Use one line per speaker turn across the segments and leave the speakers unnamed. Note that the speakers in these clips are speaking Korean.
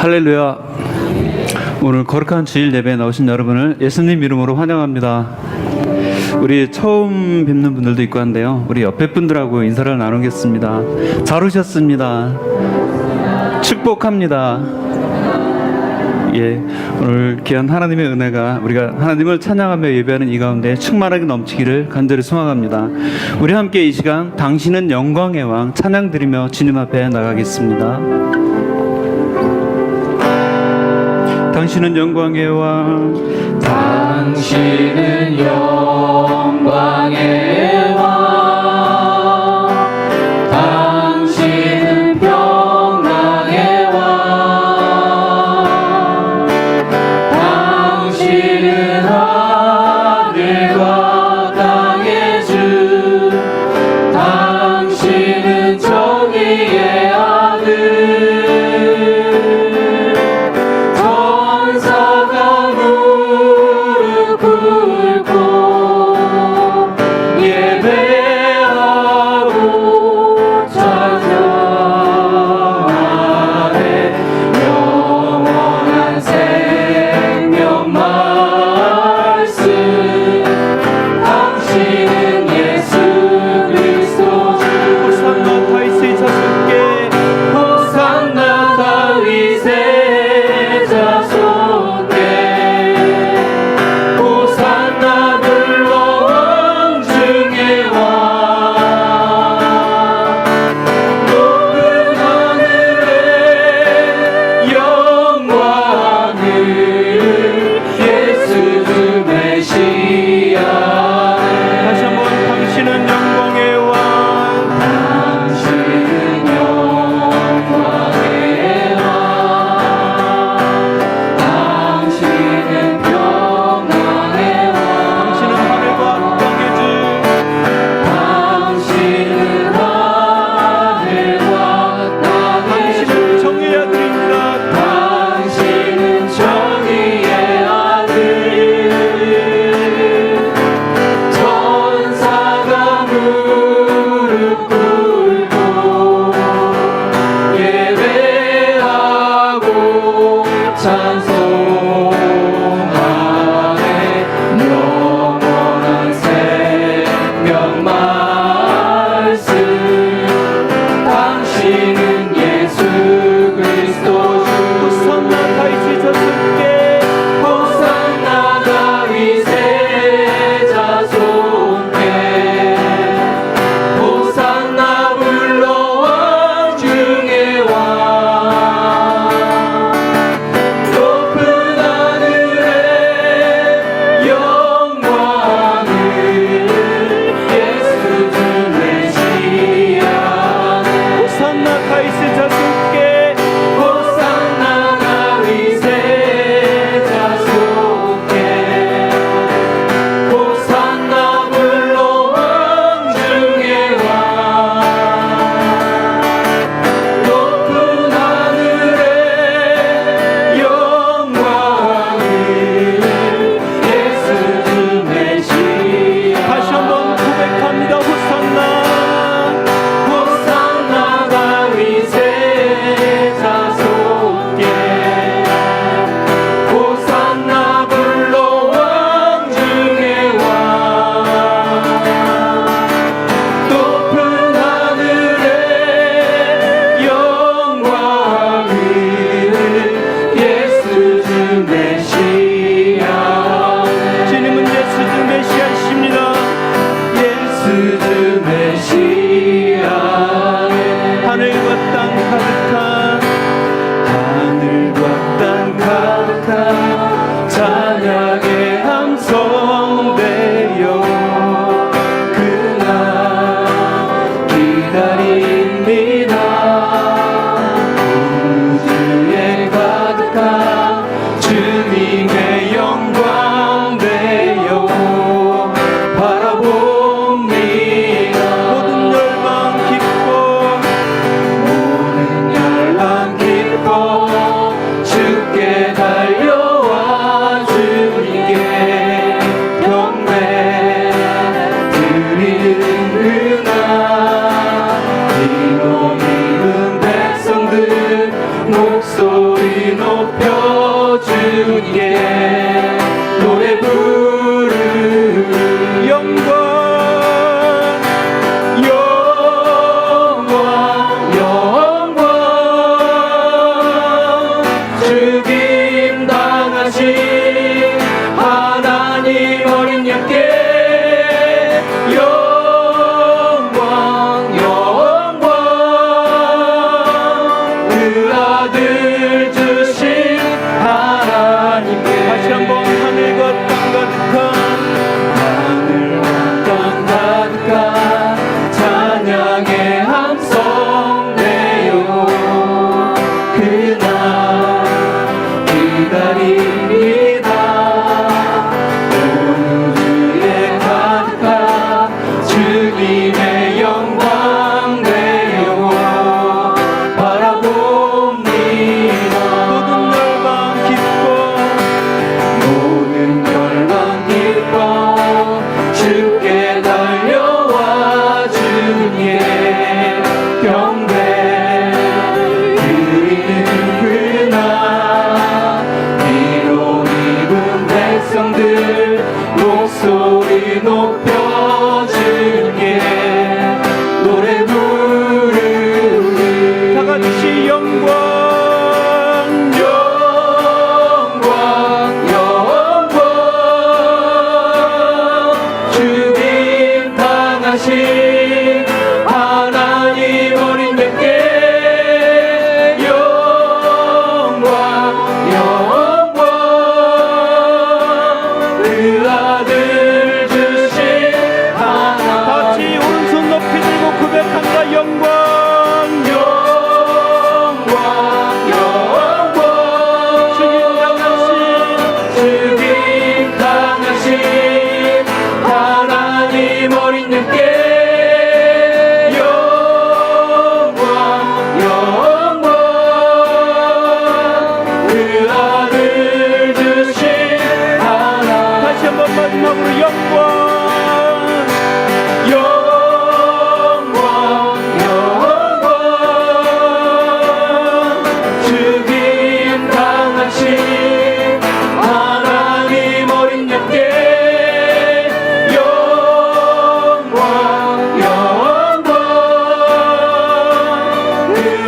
할렐루야. 오늘 거룩한 주일 예배에 나오신 여러분을 예수님 이름으로 환영합니다. 우리 처음 뵙는 분들도 있고 한데요, 우리 옆에 분들하고 인사를 나누겠습니다. 잘 오셨습니다. 축복합니다. 예, 오늘 귀한 하나님의 은혜가 우리가 하나님을 찬양하며 예배하는 이 가운데 충만하게 넘치기를 간절히 소망합니다. 우리 함께 이 시간 당신은 영광의 왕 찬양 드리며 주님 앞에 나가겠습니다. 당신은 영광의 왕,
당신은 영광의 왕, 당신은 평강의 왕, 당신은 하늘과 땅의 주, 당신은 정의의 아들.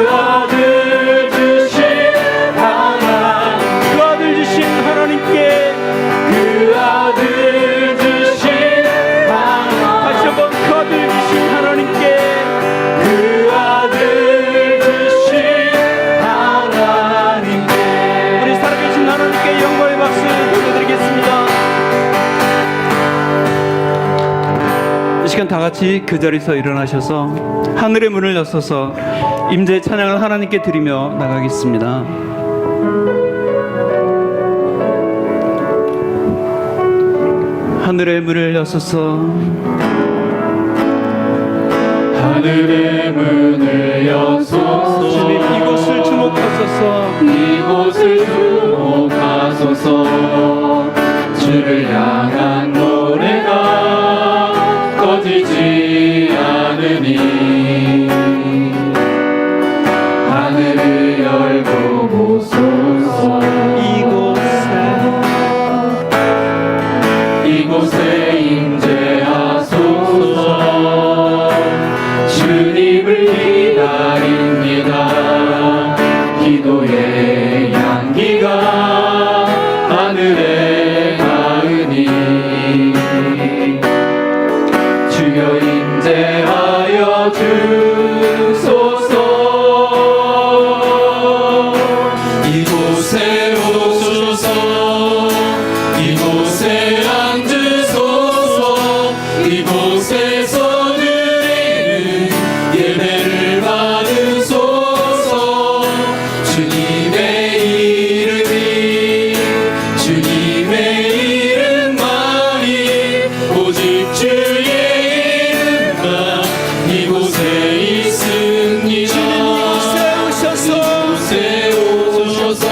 아들 주신 하나님
그 아들 주신 하나님께
그 아들 주신 하나님
다시 한번 그 아들 주신 하나님께
그 아들 주신 하나님께
우리 살아계신 하나님께 영광의 박수 돌려드리겠습니다. 이 시간 다 같이 그 자리에서 일어나셔서 하늘의 문을 여서서 임재의 찬양을 하나님께 드리며 나가겠습니다. 하늘의 문을 여서서
하늘의 문을 여소서
주님 이곳을 주목하소서
이곳을 주목하소서 주를 향한 노래가 꺼지지 않으니 하늘을 열고 보소서 이곳에 임재하소서 주님을 기다립니다 기도의 향기가 하늘에 닿으니 주여 임재하여 주소서 이곳에 오소서 이곳에 앉으소서 이곳에서 드리는 예배를 받으소서 주님의 이름만이 오직 주의 이름만 이곳에 있습니다 이곳에 오셔서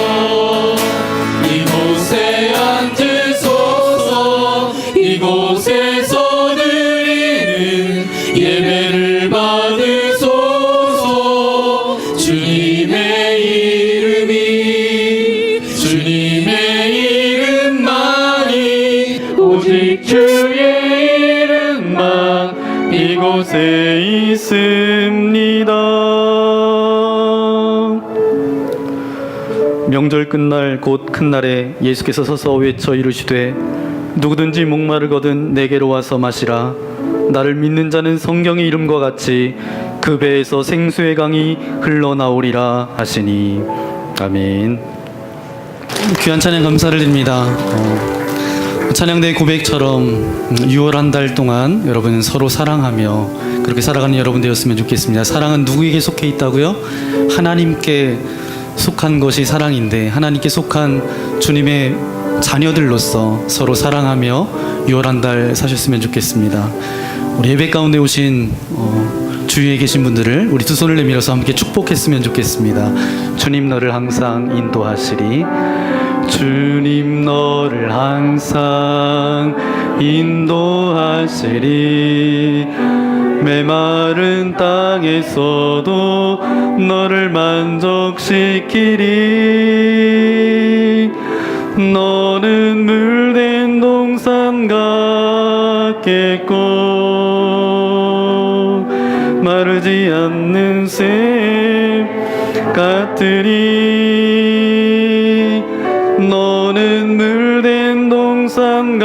이곳에 앉으소서 이곳에서 드리는 예배를 받으소서 주님의 이름만이 오직 주의 이름만 이곳에 있습니다.
명절 끝날 곧 큰 날에 예수께서 서서 외쳐 이르시되 누구든지 목마르거든 내게로 와서 마시라. 나를 믿는 자는 성경의 이름과 같이 그 배에서 생수의 강이 흘러나오리라 하시니. 아멘. 귀한 찬양 감사를 드립니다. 찬양대의 고백처럼 6월 한 달 동안 여러분 서로 사랑하며 그렇게 살아가는 여러분 되었으면 좋겠습니다. 사랑은 누구에게 속해 있다고요? 하나님께 속한 것이 사랑인데 하나님께 속한 주님의 자녀들로서 서로 사랑하며 6월 한 달 사셨으면 좋겠습니다. 우리 예배 가운데 오신 주위에 계신 분들을 우리 두 손을 내밀어서 함께 축복했으면 좋겠습니다. 주님 너를 항상 인도하시리. 주님 너를 항상 인도하시리. 메마른 땅에서도 너를 만족시키리. 너는 물된 동산 같겠고 마르지 않는 샘 같으리. 너는 물된 동산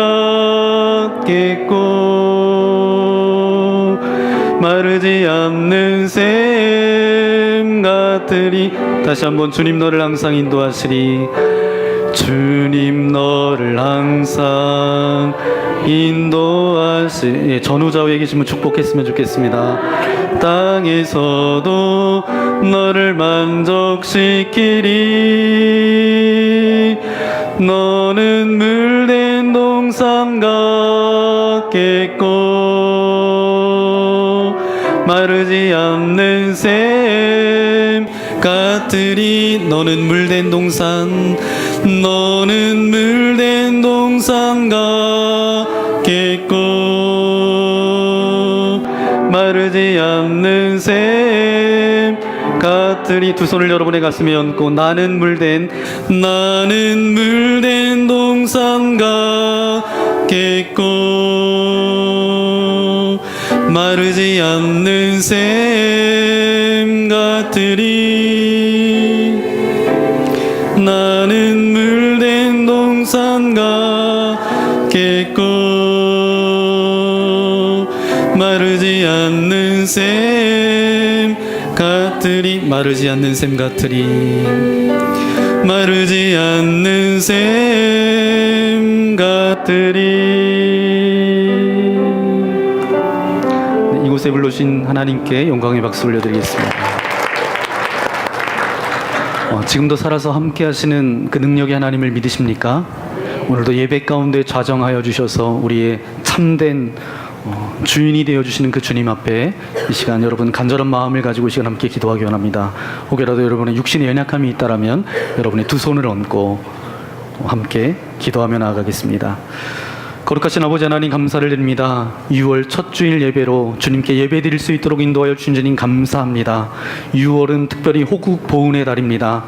같겠고 마르지 않는 샘 같으리. 다시 한번 주님 너를 항상 인도하시리. 주님 너를 항상 인도하시리. 전후좌우에 계시면 축복했으면 좋겠습니다. 땅에서도 너를 만족시키리. 너는 물된 동산 같겠고 마르지 않는 샘 같으리. 너는 물된 동산, 너는 물된 동산 같겠고 마르지 않는 샘 같으리. 두 손을 여러분의 가슴에 얹고 나는 물된 동산 같겠고 마르지 않는 샘 같으리. 같으리. 나는 물된 동산 같겠고 마르지 않는 샘 같으리. 마르지 않는 샘 같으리. 마르지 않는 샘 같으리. 네, 이곳에 불러주신 하나님께 영광의 박수 올려드리겠습니다. 지금도 살아서 함께 하시는 그 능력의 하나님을 믿으십니까? 오늘도 예배 가운데 좌정하여 주셔서 우리의 참된 주인이 되어주시는 그 주님 앞에 이 시간 여러분 간절한 마음을 가지고 이 시간 함께 기도하기 원합니다. 혹여라도 여러분의 육신의 연약함이 있다라면 여러분의 두 손을 얹고 함께 기도하며 나아가겠습니다. 거룩하신 아버지 하나님 감사를 드립니다. 6월 첫 주일 예배로 주님께 예배 드릴 수 있도록 인도하여 주신 주님 감사합니다. 6월은 특별히 호국 보훈의 달입니다.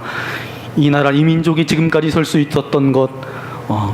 이 나라 이 민족이 지금까지 설 수 있었던 것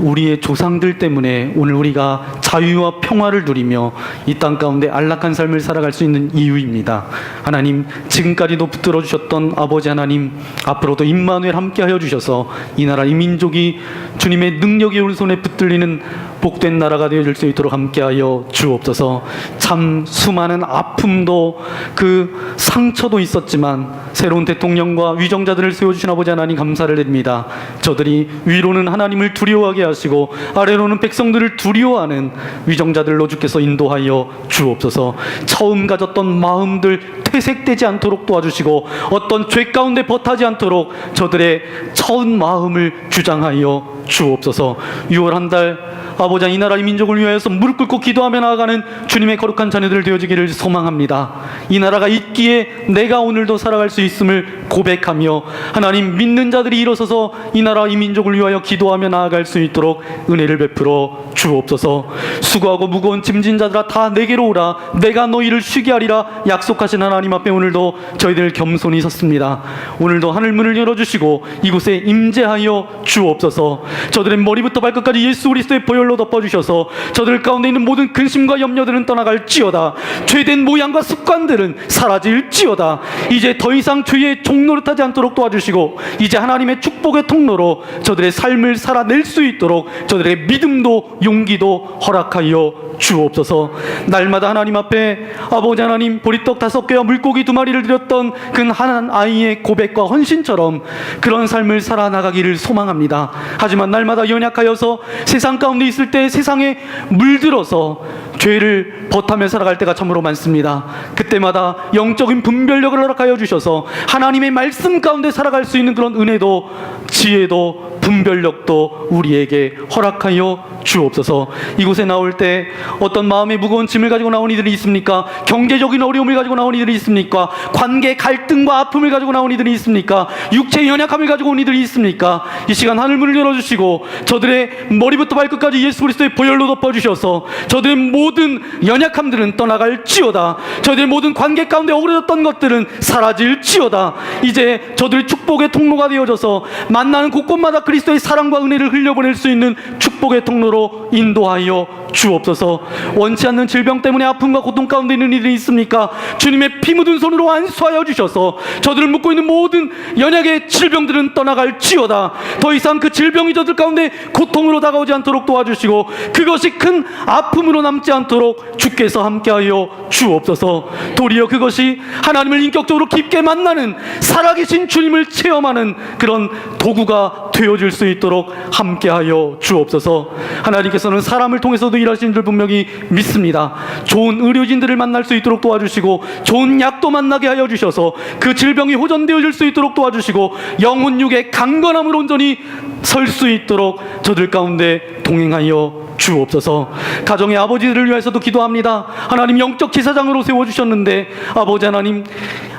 우리의 조상들 때문에 오늘 우리가 자유와 평화를 누리며 이 땅 가운데 안락한 삶을 살아갈 수 있는 이유입니다. 하나님 지금까지도 붙들어 주셨던 아버지 하나님 앞으로도 임마누엘 함께하여 주셔서 이 나라 이 민족이 주님의 능력의 오른손에 붙들리는 복된 나라가 되어질 수 있도록 함께하여 주옵소서. 참 수많은 아픔도 그 상처도 있었지만 새로운 대통령과 위정자들을 세워주신 아버지 하나님 감사를 드립니다. 저들이 위로는 하나님을 두려워하게 하시고 아래로는 백성들을 두려워하는 위정자들로 주께서 인도하여 주옵소서. 처음 가졌던 마음들 퇴색되지 않도록 도와주시고 어떤 죄 가운데 버타지 않도록 저들의 처음 마음을 주장하여 주옵소서. 6월 한 달 아버지 이 나라 이 민족을 위하여서 무릎 꿇고 기도하며 나아가는 주님의 거룩한 자녀들 되어지기를 소망합니다. 이 나라가 있기에 내가 오늘도 살아갈 수 있음을 고백하며 하나님 믿는 자들이 일어서서 이 나라 이 민족을 위하여 기도하며 나아갈 수 있도록 은혜를 베풀어 주옵소서. 수고하고 무거운 짐진 자들아 다 내게로 오라 내가 너희를 쉬게 하리라 약속하신 하나님 앞에 오늘도 저희들 겸손히 섰습니다. 오늘도 하늘문을 열어주시고 이곳에 임재하여 주옵소서. 저들의 머리부터 발끝까지 예수 그리스도의 보혈로 덮어주셔서 저들 가운데 있는 모든 근심과 염려들은 떠나갈지어다. 죄된 모양과 습관들은 사라질지어다. 이제 더 이상 죄의 종노릇하지 않도록 도와주시고 이제 하나님의 축복의 통로로 저들의 삶을 살아낼 수 있도록 저들의 믿음도 용기도 허락하여 주옵소서. 날마다 하나님 앞에 아버지 하나님 보리떡 5개와 물고기 2마리를 드렸던 그 한 아이의 고백과 헌신처럼 그런 삶을 살아나가기를 소망합니다. 하지만 날마다 연약하여서 세상 가운데 있을 때 세상에 물들어서 죄를 버타며 살아갈 때가 참으로 많습니다. 그때마다 영적인 분별력을 허락하여 주셔서 하나님의 말씀 가운데 살아갈 수 있는 그런 은혜도 지혜도 분별력도 우리에게 허락하여 주옵소서. 이곳에 나올 때 어떤 마음의 무거운 짐을 가지고 나온 이들이 있습니까? 경제적인 어려움을 가지고 나온 이들이 있습니까? 관계 갈등과 아픔을 가지고 나온 이들이 있습니까? 육체의 연약함을 가지고 온 이들이 있습니까? 이 시간 하늘문을 열어주시고 저들의 머리부터 발끝까지 예수 그리스도의 보혈로 덮어주셔서 저들의 모든 연약함들은 떠나갈지어다. 저들의 모든 관계 가운데 어그러졌던 것들은 사라질지어다. 이제 저들의 축복의 통로가 되어져서 만나는 곳곳마다 그리스도의 사랑과 은혜를 흘려보낼 수 있는 축복의 통로로 인도하여 주옵소서. 원치 않는 질병 때문에 아픔과 고통 가운데 있는 이들이 있습니까? 주님의 피 묻은 손으로 안수하여 주셔서 저들을 묶고 있는 모든 연약의 질병들은 떠나갈지어다. 더 이상 그 질병이 저들 가운데 고통으로 다가오지 않도록 도와주시고 그것이 큰 아픔으로 남지 않도록 주께서 함께하여 주옵소서. 도리어 그것이 하나님을 인격적으로 깊게 만나는 살아계신 주님을 체험하는 그런 도구가 되어질 수 있도록 함께하여 주옵소서. 하나님께서는 사람을 통해서도 일하시는 줄 분명히 믿습니다. 좋은 의료진들을 만날 수 있도록 도와주시고 좋은 약도 만나게 하여 주셔서 그 질병이 호전되어질 수 있도록 도와주시고 영혼 육의 강건함으로 온전히 설 수 있도록 저들 가운데 동행하여 주옵소서. 가정의 아버지들을 위해서도 기도합니다. 하나님 영적 제사장으로 세워주셨는데 아버지 하나님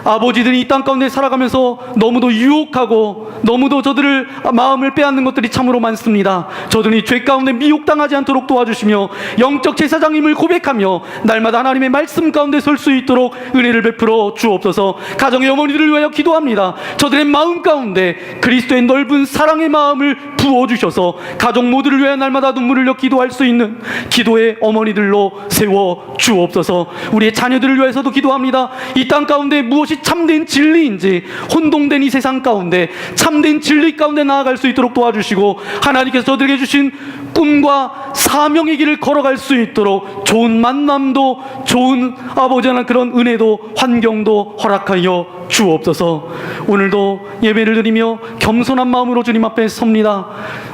아버지들이 이 땅 가운데 살아가면서 너무도 유혹하고 너무도 저들을 마음을 빼앗는 것들이 참으로 많습니다. 저들이 죄 가운데 미혹당하지 않도록 도와주시며 영적 제사장임을 고백하며 날마다 하나님의 말씀 가운데 설 수 있도록 은혜를 베풀어 주옵소서. 가정의 어머니들을 위하여 기도합니다. 저들의 마음 가운데 그리스도의 넓은 사랑의 마음을 부어주셔서 가족 모두를 위하여 날마다 눈물을 흘려 기도할 수 있는 기도의 어머니들로 세워 주옵소서. 우리의 자녀들을 위해서도 기도합니다. 이 땅 가운데 무엇이 무엇이 참된 진리인지 혼동된 이 세상 가운데 참된 진리 가운데 나아갈 수 있도록 도와주시고, 하나님께서 저들에게 주신 꿈과 사명의 길을 걸어갈 수 있도록 좋은 만남도, 좋은 아버지 하나님 그런 은혜도, 환경도 허락하여 주옵소서. 오늘도 예배를 드리며 겸손한 마음으로 주님 앞에 섭니다.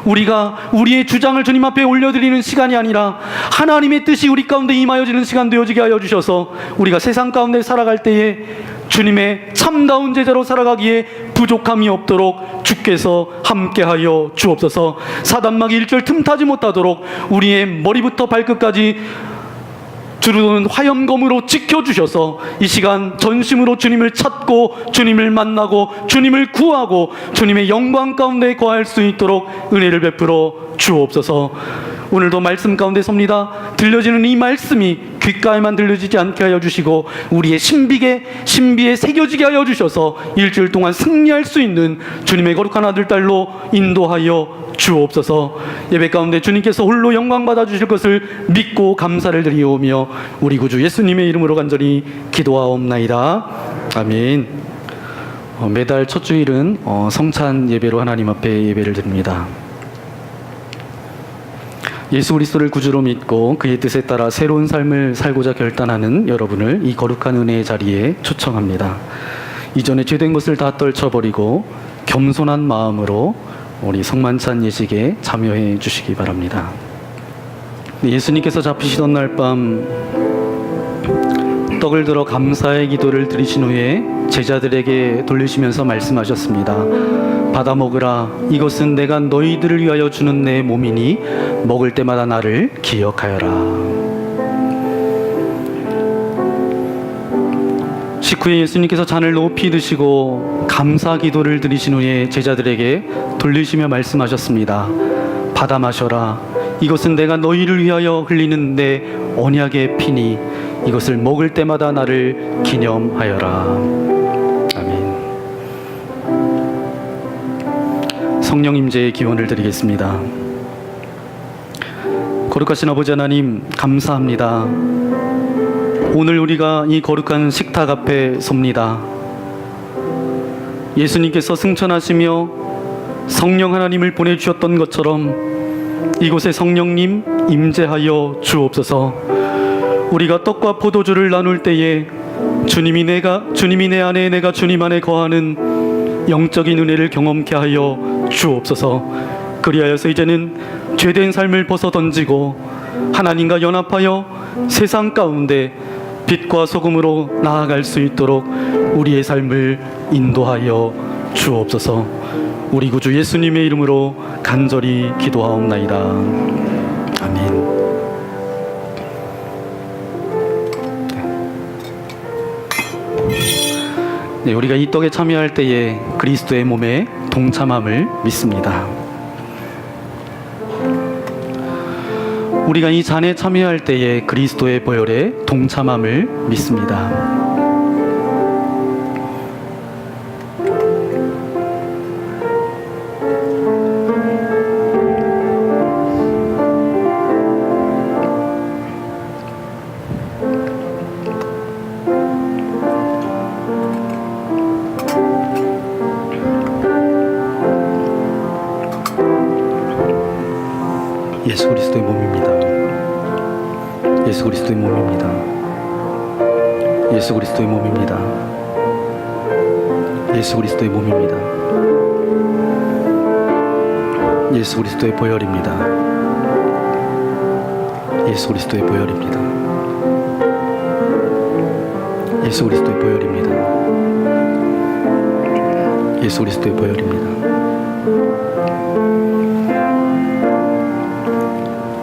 우리가 우리의 주장을 주님 앞에 올려드리는 시간이 아니라 하나님의 뜻이 우리 가운데 임하여지는 시간 되어지게 하여 주셔서 우리가 세상 가운데 살아갈 때에 주님의 참다운 제자로 살아가기에 부족함이 없도록 주께서 함께하여 주옵소서. 사단막이 일절 틈타지 못하도록 우리의 머리부터 발끝까지 주르는 화염검으로 지켜주셔서 이 시간 전심으로 주님을 찾고 주님을 만나고 주님을 구하고 주님의 영광 가운데 거할 수 있도록 은혜를 베풀어 주옵소서. 오늘도 말씀 가운데 섭니다. 들려지는 이 말씀이 귓가에만 들려지지 않게 하여 주시고 우리의 신비에 새겨지게 하여 주셔서 일주일 동안 승리할 수 있는 주님의 거룩한 아들 딸로 인도하여 주옵소서. 예배 가운데 주님께서 홀로 영광 받아 주실 것을 믿고 감사를 드리오며 우리 구주 예수님의 이름으로 간절히 기도하옵나이다. 아멘. 매달 첫 주일은 성찬 예배로 하나님 앞에 예배를 드립니다. 예수 그리스도를 구주로 믿고 그의 뜻에 따라 새로운 삶을 살고자 결단하는 여러분을 이 거룩한 은혜의 자리에 초청합니다. 이전에 죄된 것을 다 떨쳐버리고 겸손한 마음으로 우리 성만찬 예식에 참여해 주시기 바랍니다. 예수님께서 잡히시던 날 밤 떡을 들어 감사의 기도를 드리신 후에 제자들에게 돌리시면서 말씀하셨습니다. 받아 먹으라. 이것은 내가 너희들을 위하여 주는 내 몸이니 먹을 때마다 나를 기억하여라. 식후에 예수님께서 잔을 높이 드시고 감사 기도를 드리신 후에 제자들에게 돌리시며 말씀하셨습니다. 받아 마셔라. 이것은 내가 너희를 위하여 흘리는 내 언약의 피니 이것을 먹을 때마다 나를 기념하여라. 아멘. 성령 임재의 기원을 드리겠습니다. 거룩하신 아버지 하나님, 감사합니다. 오늘 우리가 이 거룩한 식탁 앞에 섭니다. 예수님께서 승천하시며 성령 하나님을 보내주셨던 것처럼 이곳에 성령님 임재하여 주옵소서. 우리가 떡과 포도주를 나눌 때에 주님이 내 안에 내가 주님 안에 거하는 영적인 은혜를 경험케 하여 주옵소서. 그리하여서 이제는 죄된 삶을 벗어 던지고 하나님과 연합하여 세상 가운데 빛과 소금으로 나아갈 수 있도록 우리의 삶을 인도하여 주옵소서. 우리 구주 예수님의 이름으로 간절히 기도하옵나이다. 아멘. 네, 우리가 이 떡에 참여할 때에 그리스도의 몸에 동참함을 믿습니다. 우리가 이 잔에 참여할 때에 그리스도의 보혈에 동참함을 믿습니다. 예수 그리스도의 몸입니다. 예수 그리스도의 몸입니다. 예수 그리스도의 몸입니다. 예수 그리스도의 몸입니다. 예수 그리스도의 보혈입니다. 예수 그리스도의 보혈입니다. 예수 그리스도의 보혈입니다. 예수 그리스도의 보혈입니다.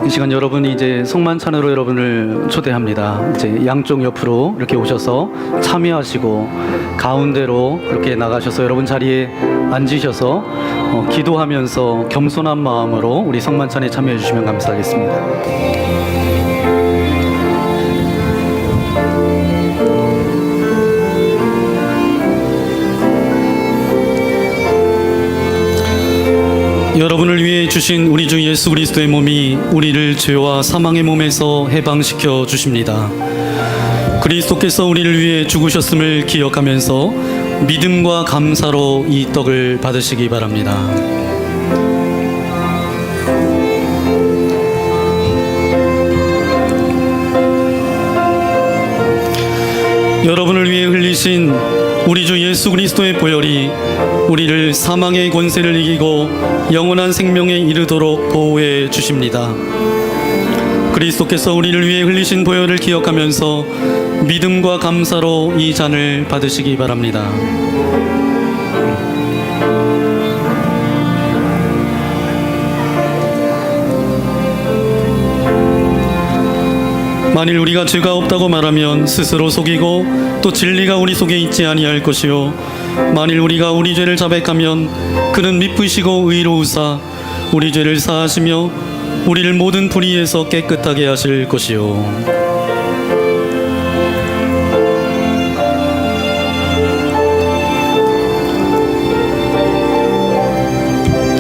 이 시간 여러분이 이제 성만찬으로 여러분을 초대합니다. 이제 양쪽 옆으로 이렇게 오셔서 참여하시고 가운데로 이렇게 나가셔서 여러분 자리에 앉으셔서 기도하면서 겸손한 마음으로 우리 성만찬에 참여해 주시면 감사하겠습니다. 여러분을 위해 주신 우리 주 예수 그리스도의 몸이 우리를 죄와 사망의 몸에서 해방시켜 주십니다. 그리스도께서 우리를 위해 죽으셨음을 기억하면서 믿음과 감사로 이 떡을 받으시기 바랍니다. 여러분을 위해 흘리신 우리 주 예수 그리스도의 보혈이 우리를 사망의 권세를 이기고 영원한 생명에 이르도록 보호해 주십니다. 그리스도께서 우리를 위해 흘리신 보혈을 기억하면서 믿음과 감사로 이 잔을 받으시기 바랍니다. 만일 우리가 죄가 없다고 말하면 스스로 속이고 또 진리가 우리 속에 있지 아니할 것이요 만일 우리가 우리 죄를 자백하면 그는 미쁘시고 의로우사 우리 죄를 사하시며 우리를 모든 불의에서 깨끗하게 하실 것이요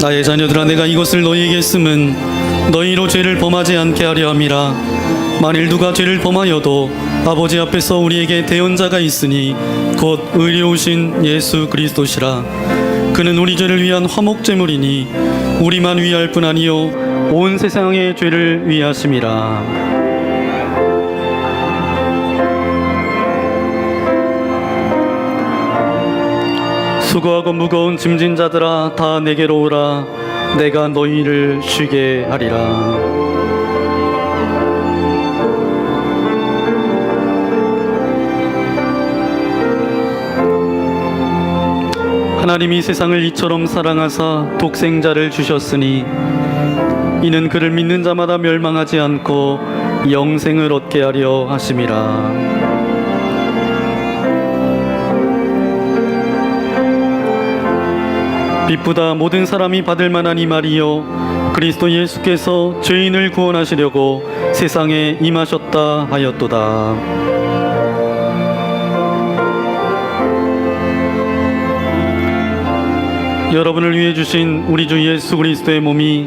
나의 자녀들아 내가 이것을 너희에게 쓰면 너희로 죄를 범하지 않게 하려 함이라. 만일 누가 죄를 범하여도 아버지 앞에서 우리에게 대언자가 있으니 곧 의로우신 예수 그리스도시라. 그는 우리 죄를 위한 화목제물이니 우리만 위할 뿐 아니요 온 세상의 죄를 위하심이라. 수고하고 무거운 짐진 자들아 다 내게로 오라. 내가 너희를 쉬게 하리라. 하나님이 세상을 이처럼 사랑하사 독생자를 주셨으니 이는 그를 믿는 자마다 멸망하지 않고 영생을 얻게 하려 하심이라. 빛보다 모든 사람이 받을 만한 이 말이요 그리스도 예수께서 죄인을 구원하시려고 세상에 임하셨다 하였도다. 여러분을 위해 주신 우리 주 예수 그리스도의 몸이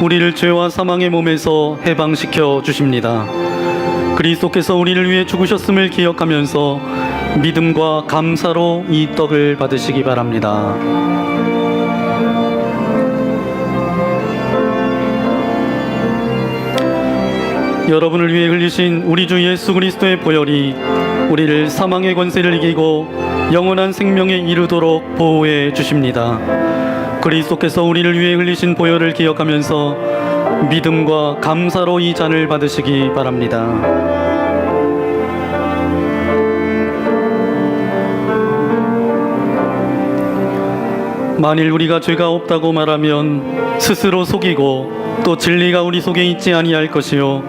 우리를 죄와 사망의 몸에서 해방시켜 주십니다. 그리스도께서 우리를 위해 죽으셨음을 기억하면서 믿음과 감사로 이 떡을 받으시기 바랍니다. 여러분을 위해 흘리신 우리 주 예수 그리스도의 보혈이 우리를 사망의 권세를 이기고 영원한 생명에 이르도록 보호해 주십니다. 그리스도께서 우리를 위해 흘리신 보혈을 기억하면서 믿음과 감사로 이 잔을 받으시기 바랍니다. 만일 우리가 죄가 없다고 말하면 스스로 속이고 또 진리가 우리 속에 있지 아니할 것이요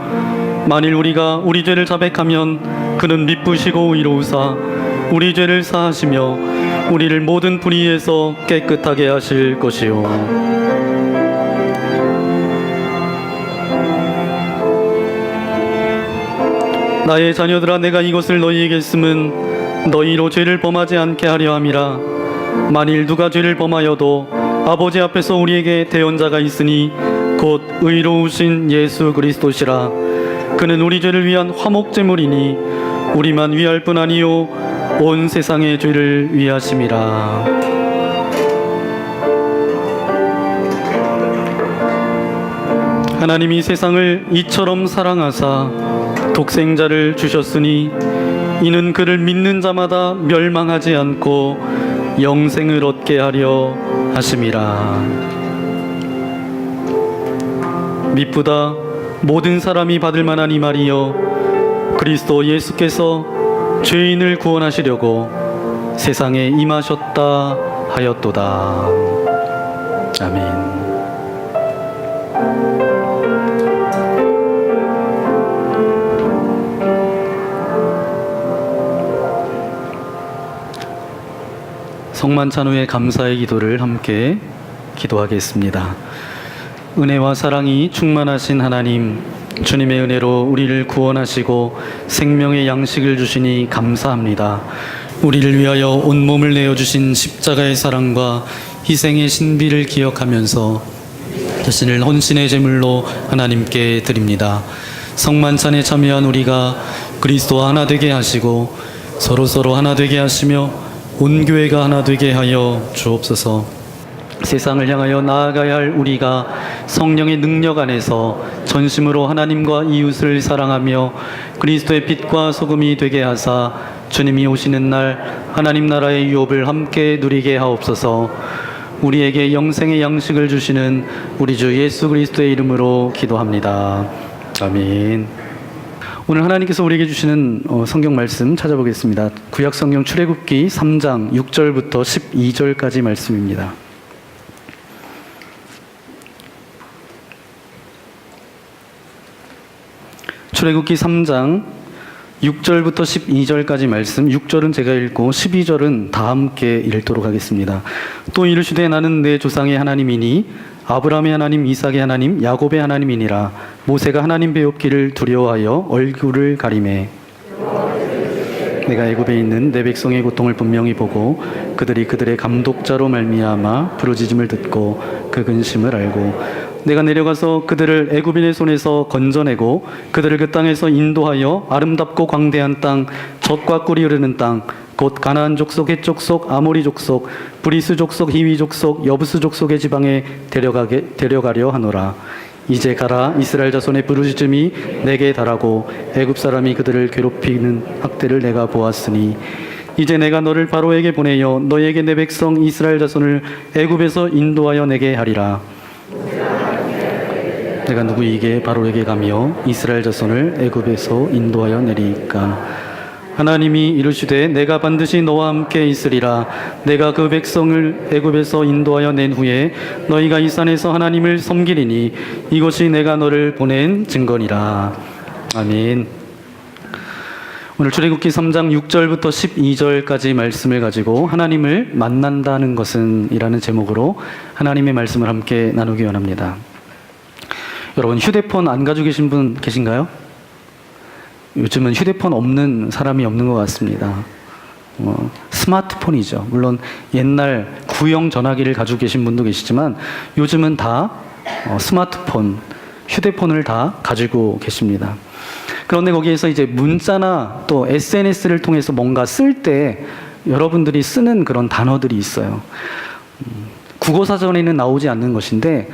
만일 우리가 우리 죄를 자백하면 그는 미쁘시고 의로우사 우리 죄를 사하시며 우리를 모든 불의에서 깨끗하게 하실 것이요 나의 자녀들아 내가 이것을 너희에게 쓰면 너희로 죄를 범하지 않게 하려 함이라. 만일 누가 죄를 범하여도 아버지 앞에서 우리에게 대언자가 있으니 곧 의로우신 예수 그리스도시라. 그는 우리 죄를 위한 화목제물이니 우리만 위할 뿐 아니요 온 세상의 죄를 위하심이라. 하나님이 세상을 이처럼 사랑하사 독생자를 주셨으니 이는 그를 믿는 자마다 멸망하지 않고 영생을 얻게 하려 하심이라. 미쁘다 모든 사람이 받을 만한 이 말이여 그리스도 예수께서 죄인을 구원하시려고 세상에 임하셨다 하였도다. 아멘. 성만찬 후에 감사의 기도를 함께 기도하겠습니다. 은혜와 사랑이 충만하신 하나님, 주님의 은혜로 우리를 구원하시고 생명의 양식을 주시니 감사합니다. 우리를 위하여 온몸을 내어주신 십자가의 사랑과 희생의 신비를 기억하면서 자신을 헌신의 제물로 하나님께 드립니다. 성만찬에 참여한 우리가 그리스도와 하나 되게 하시고 서로서로 하나 되게 하시며 온 교회가 하나 되게 하여 주옵소서. 세상을 향하여 나아가야 할 우리가 성령의 능력 안에서 전심으로 하나님과 이웃을 사랑하며 그리스도의 빛과 소금이 되게 하사 주님이 오시는 날 하나님 나라의 유업을 함께 누리게 하옵소서. 우리에게 영생의 양식을 주시는 우리 주 예수 그리스도의 이름으로 기도합니다. 아멘. 오늘 하나님께서 우리에게 주시는 성경 말씀 찾아보겠습니다. 구약 성경 출애굽기 3장 6절부터 12절까지 말씀입니다. 출애굽기 3장 6절부터 12절까지 말씀, 6절은 제가 읽고 12절은 다 함께 읽도록 하겠습니다. 또 이르시되 나는 내 조상의 하나님이니 아브라함의 하나님, 이삭의 하나님, 야곱의 하나님이니라. 모세가 하나님 배웁기를 두려워하여 얼굴을 가리매 내가 애굽에 있는 내 백성의 고통을 분명히 보고 그들의 감독자로 말미암아 부르짖음을 듣고 그 근심을 알고 내가 내려가서 그들을 애굽인의 손에서 건져내고 그들을 그 땅에서 인도하여 아름답고 광대한 땅, 젖과 꿀이 흐르는 땅, 곧 가나안 족속, 헷 족속, 아모리 족속, 브리스 족속, 히위 족속, 여부스 족속의 지방에 데려가려 하노라. 이제 가라. 이스라엘 자손의 부르짖음이 내게 달하고 애굽 사람이 그들을 괴롭히는 학대를 내가 보았으니 이제 내가 너를 바로에게 보내어 너에게 내 백성 이스라엘 자손을 애굽에서 인도하여 내게 하리라. 내가 누구에게 바로에게 가며 이스라엘 자손을 애굽에서 인도하여 내리까. 하나님이 이르시되 내가 반드시 너와 함께 있으리라. 내가 그 백성을 애굽에서 인도하여 낸 후에 너희가 이 산에서 하나님을 섬기리니 이것이 내가 너를 보낸 증거니라. 아멘. 오늘 출애굽기 3장 6절부터 12절까지 말씀을 가지고 하나님을 만난다는 것은 이라는 제목으로 하나님의 말씀을 함께 나누기 원합니다. 여러분, 휴대폰 안 가지고 계신 분 계신가요? 요즘은 휴대폰 없는 사람이 없는 것 같습니다. 스마트폰이죠. 물론 옛날 구형 전화기를 가지고 계신 분도 계시지만 요즘은 다 스마트폰, 휴대폰을 다 가지고 계십니다. 그런데 거기에서 이제 문자나 또 SNS를 통해서 뭔가 쓸 때 여러분들이 쓰는 그런 단어들이 있어요. 국어사전에는 나오지 않는 것인데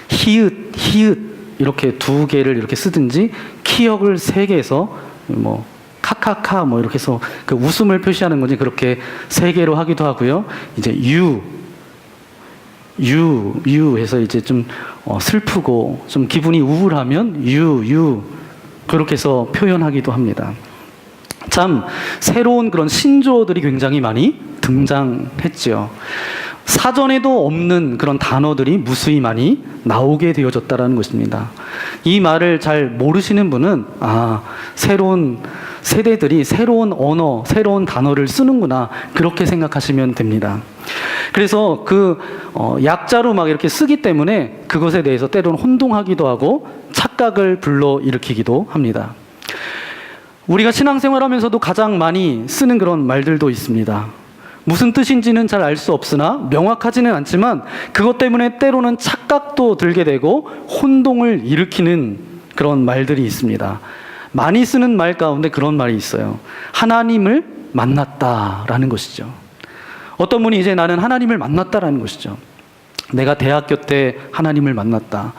히읗, 히읗 이렇게 두 개를 이렇게 쓰든지 키역을 세 개에서 뭐 카카카 뭐 이렇게 해서 그 웃음을 표시하는 건지 그렇게 세 개로 하기도 하고요. 이제 유 해서 이제 좀 슬프고 좀 기분이 우울하면 유 그렇게 해서 표현하기도 합니다. 참 새로운 그런 신조어들이 굉장히 많이 등장했죠. 사전에도 없는 그런 단어들이 무수히 많이 나오게 되어졌다는 것입니다. 이 말을 잘 모르시는 분은 새로운 세대들이 새로운 언어, 새로운 단어를 쓰는구나 그렇게 생각하시면 됩니다. 그래서 그 약자로 막 이렇게 쓰기 때문에 그것에 대해서 때로는 혼동하기도 하고 착각을 불러일으키기도 합니다. 우리가 신앙생활하면서도 가장 많이 쓰는 그런 말들도 있습니다. 무슨 뜻인지는 잘 알 수 없으나 명확하지는 않지만 그것 때문에 때로는 착각도 들게 되고 혼동을 일으키는 그런 말들이 있습니다. 많이 쓰는 말 가운데 그런 말이 있어요. 하나님을 만났다라는 것이죠. 어떤 분이 이제 나는 하나님을 만났다라는 것이죠. 내가 대학교 때 하나님을 만났다.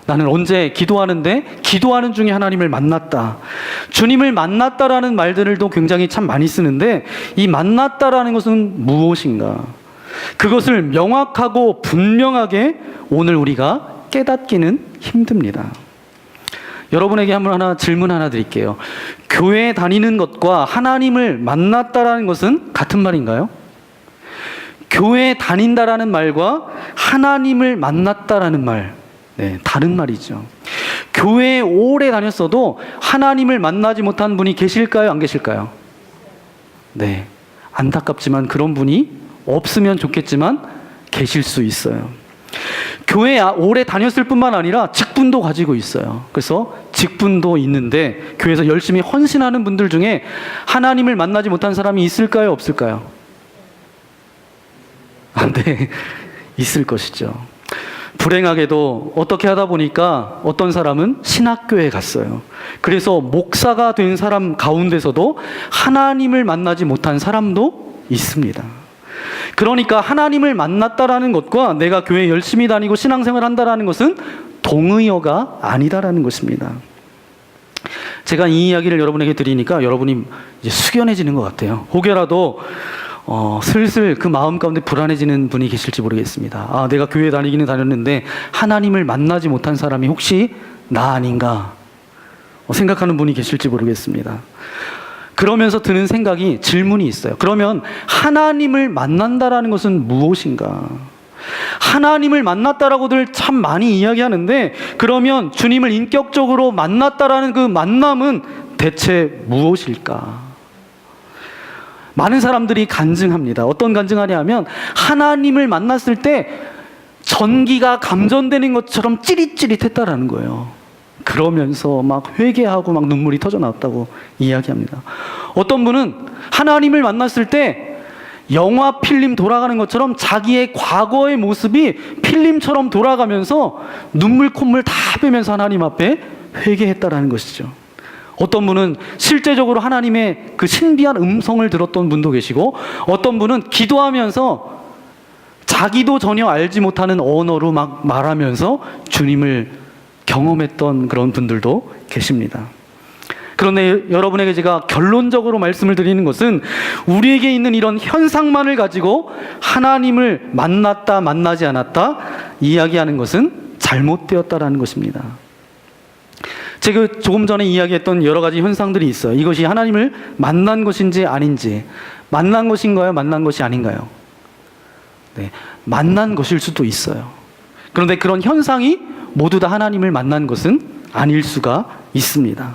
나는 언제 기도하는데 기도하는 중에 하나님을 만났다. 주님을 만났다라는 말들도 굉장히 참 많이 쓰는데 이 만났다라는 것은 무엇인가? 그것을 명확하고 분명하게 오늘 우리가 깨닫기는 힘듭니다. 여러분에게 한번 질문 하나 드릴게요. 교회 다니는 것과 하나님을 만났다라는 것은 같은 말인가요? 교회 다닌다라는 말과 하나님을 만났다라는 말, 다른 말이죠. 교회에 오래 다녔어도 하나님을 만나지 못한 분이 계실까요? 안 계실까요? 네. 안타깝지만 그런 분이 없으면 좋겠지만 계실 수 있어요. 교회에 오래 다녔을 뿐만 아니라 직분도 가지고 있어요. 그래서 직분도 있는데 교회에서 열심히 헌신하는 분들 중에 하나님을 만나지 못한 사람이 있을까요? 없을까요? 네. 있을 것이죠. 불행하게도 어떻게 하다 보니까 어떤 사람은 신학교에 갔어요. 그래서 목사가 된 사람 가운데서도 하나님을 만나지 못한 사람도 있습니다. 그러니까 하나님을 만났다라는 것과 내가 교회 열심히 다니고 신앙생활 한다라는 것은 동의어가 아니다라는 것입니다. 제가 이 이야기를 여러분에게 드리니까 여러분이 이제 숙연해지는 것 같아요. 혹여라도 슬슬 그 마음 가운데 불안해지는 분이 계실지 모르겠습니다. 아, 내가 교회 다니기는 다녔는데 하나님을 만나지 못한 사람이 혹시 나 아닌가 생각하는 분이 계실지 모르겠습니다. 그러면서 드는 생각이, 질문이 있어요. 그러면 하나님을 만난다라는 것은 무엇인가? 하나님을 만났다라고들 참 많이 이야기하는데, 그러면 주님을 인격적으로 만났다라는 그 만남은 대체 무엇일까? 많은 사람들이 간증합니다. 어떤 간증하냐 하면 하나님을 만났을 때 전기가 감전되는 것처럼 찌릿찌릿했다라는 거예요. 그러면서 막 회개하고 막 눈물이 터져 나왔다고 이야기합니다. 어떤 분은 하나님을 만났을 때 영화 필름 돌아가는 것처럼 자기의 과거의 모습이 필름처럼 돌아가면서 눈물 콧물 다 빼면서 하나님 앞에 회개했다라는 것이죠. 어떤 분은 실제적으로 하나님의 그 신비한 음성을 들었던 분도 계시고, 어떤 분은 기도하면서 자기도 전혀 알지 못하는 언어로 막 말하면서 주님을 경험했던 그런 분들도 계십니다. 그런데 여러분에게 제가 결론적으로 말씀을 드리는 것은, 우리에게 있는 이런 현상만을 가지고 하나님을 만났다 만나지 않았다 이야기하는 것은 잘못되었다라는 것입니다. 제가 조금 전에 이야기했던 여러 가지 현상들이 있어요. 이것이 하나님을 만난 것인지 아닌지, 만난 것인가요? 만난 것이 아닌가요? 네, 만난 것일 수도 있어요. 그런데 그런 현상이 모두 다 하나님을 만난 것은 아닐 수가 있습니다.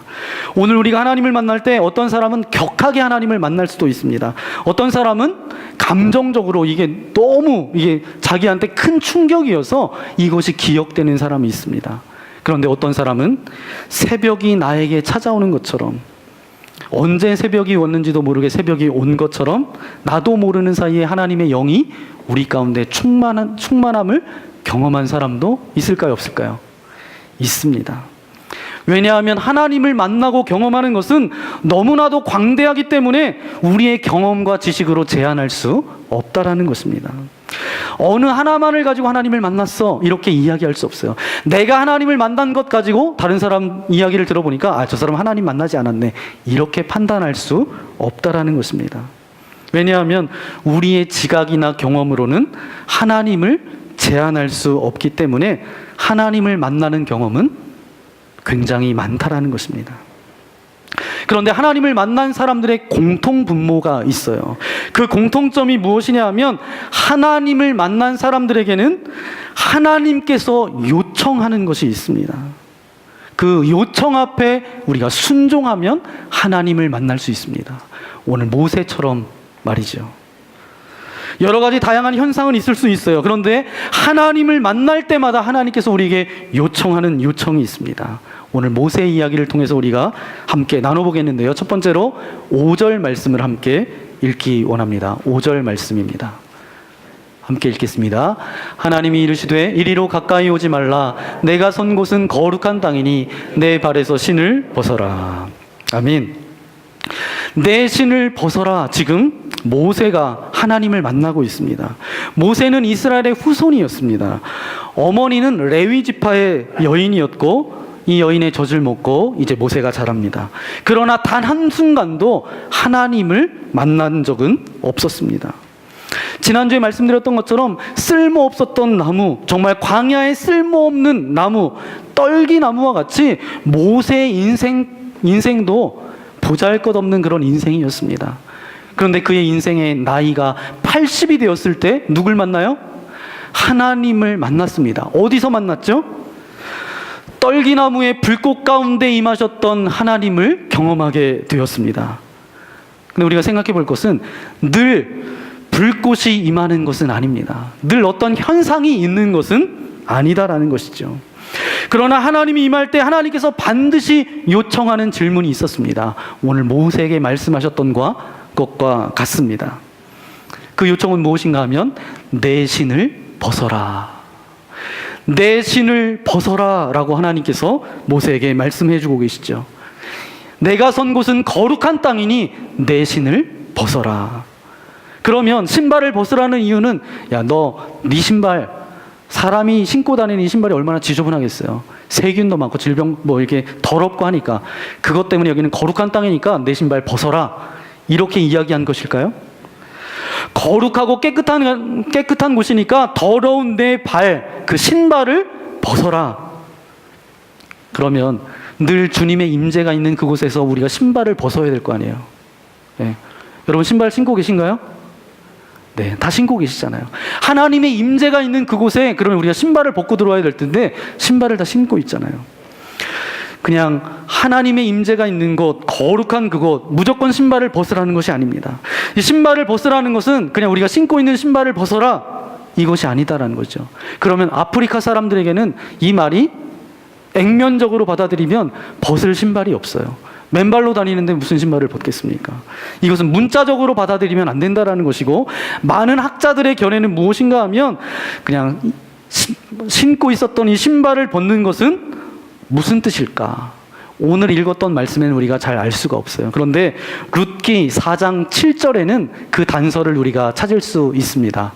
오늘 우리가 하나님을 만날 때 어떤 사람은 격하게 하나님을 만날 수도 있습니다. 어떤 사람은 감정적으로 이게 너무 자기한테 큰 충격이어서 이것이 기억되는 사람이 있습니다. 그런데 어떤 사람은 새벽이 나에게 찾아오는 것처럼, 언제 새벽이 왔는지도 모르게 새벽이 온 것처럼 나도 모르는 사이에 하나님의 영이 우리 가운데 충만함을 경험한 사람도 있을까요, 없을까요? 있습니다. 왜냐하면 하나님을 만나고 경험하는 것은 너무나도 광대하기 때문에 우리의 경험과 지식으로 제한할 수 없다라는 것입니다. 어느 하나만을 가지고 하나님을 만났어 이렇게 이야기할 수 없어요. 내가 하나님을 만난 것 가지고 다른 사람 이야기를 들어보니까 저 사람 하나님 만나지 않았네 이렇게 판단할 수 없다라는 것입니다. 왜냐하면 우리의 지각이나 경험으로는 하나님을 제한할 수 없기 때문에 하나님을 만나는 경험은 굉장히 많다라는 것입니다. 그런데 하나님을 만난 사람들의 공통 분모가 있어요. 그 공통점이 무엇이냐 하면, 하나님을 만난 사람들에게는 하나님께서 요청하는 것이 있습니다. 그 요청 앞에 우리가 순종하면 하나님을 만날 수 있습니다. 오늘 모세처럼 말이죠. 여러 가지 다양한 현상은 있을 수 있어요. 그런데 하나님을 만날 때마다 하나님께서 우리에게 요청하는 요청이 있습니다. 오늘 모세의 이야기를 통해서 우리가 함께 나눠보겠는데요. 첫 번째로 5절 말씀을 함께 읽기 원합니다. 5절 말씀입니다. 함께 읽겠습니다. 하나님이 이르시되 이리로 가까이 오지 말라. 내가 선 곳은 거룩한 땅이니 내 발에서 신을 벗어라. 아멘. 내 신을 벗어라. 지금 모세가 하나님을 만나고 있습니다. 모세는 이스라엘의 후손이었습니다. 어머니는 레위 지파의 여인이었고 이 여인의 젖을 먹고 이제 모세가 자랍니다. 그러나 단 한순간도 하나님을 만난 적은 없었습니다. 지난주에 말씀드렸던 것처럼 쓸모없었던 나무, 정말 광야에 쓸모없는 나무, 떨기나무와 같이 모세의 인생도 보잘것없는 그런 인생이었습니다. 그런데 그의 인생의 나이가 80이 되었을 때 누굴 만나요? 하나님을 만났습니다. 어디서 만났죠? 떨기나무의 불꽃 가운데 임하셨던 하나님을 경험하게 되었습니다. 근데 우리가 생각해 볼 것은 늘 불꽃이 임하는 것은 아닙니다. 늘 어떤 현상이 있는 것은 아니다라는 것이죠. 그러나 하나님이 임할 때 하나님께서 반드시 요청하는 질문이 있었습니다. 오늘 모세에게 말씀하셨던 것과 같습니다. 그 요청은 무엇인가 하면 내 신을 벗어라. 내 신을 벗어라 라고 하나님께서 모세에게 말씀해 주고 계시죠. 내가 선 곳은 거룩한 땅이니 내 신을 벗어라. 그러면 신발을 벗으라는 이유는, 야, 너 네 신발, 사람이 신고 다니는 이 신발이 얼마나 지저분하겠어요. 세균도 많고 질병 뭐 이렇게 더럽고 하니까, 그것 때문에 여기는 거룩한 땅이니까 내 신발 벗어라, 이렇게 이야기한 것일까요? 거룩하고 깨끗한 곳이니까 더러운 내 발, 그 신발을 벗어라. 그러면 늘 주님의 임재가 있는 그곳에서 우리가 신발을 벗어야 될 거 아니에요. 네. 여러분 신발 신고 계신가요? 네, 다 신고 계시잖아요. 하나님의 임재가 있는 그곳에 그러면 우리가 신발을 벗고 들어와야 될 텐데 신발을 다 신고 있잖아요. 그냥 하나님의 임재가 있는 곳, 거룩한 그곳, 무조건 신발을 벗으라는 것이 아닙니다. 이 신발을 벗으라는 것은 그냥 우리가 신고 있는 신발을 벗어라, 이것이 아니다라는 거죠. 그러면 아프리카 사람들에게는 이 말이 액면적으로 받아들이면 벗을 신발이 없어요. 맨발로 다니는데 무슨 신발을 벗겠습니까? 이것은 문자적으로 받아들이면 안 된다라는 것이고, 많은 학자들의 견해는 무엇인가 하면 그냥 신고 있었던 이 신발을 벗는 것은 무슨 뜻일까? 오늘 읽었던 말씀에는 우리가 잘 알 수가 없어요. 그런데 룻기 4장 7절에는 그 단서를 우리가 찾을 수 있습니다.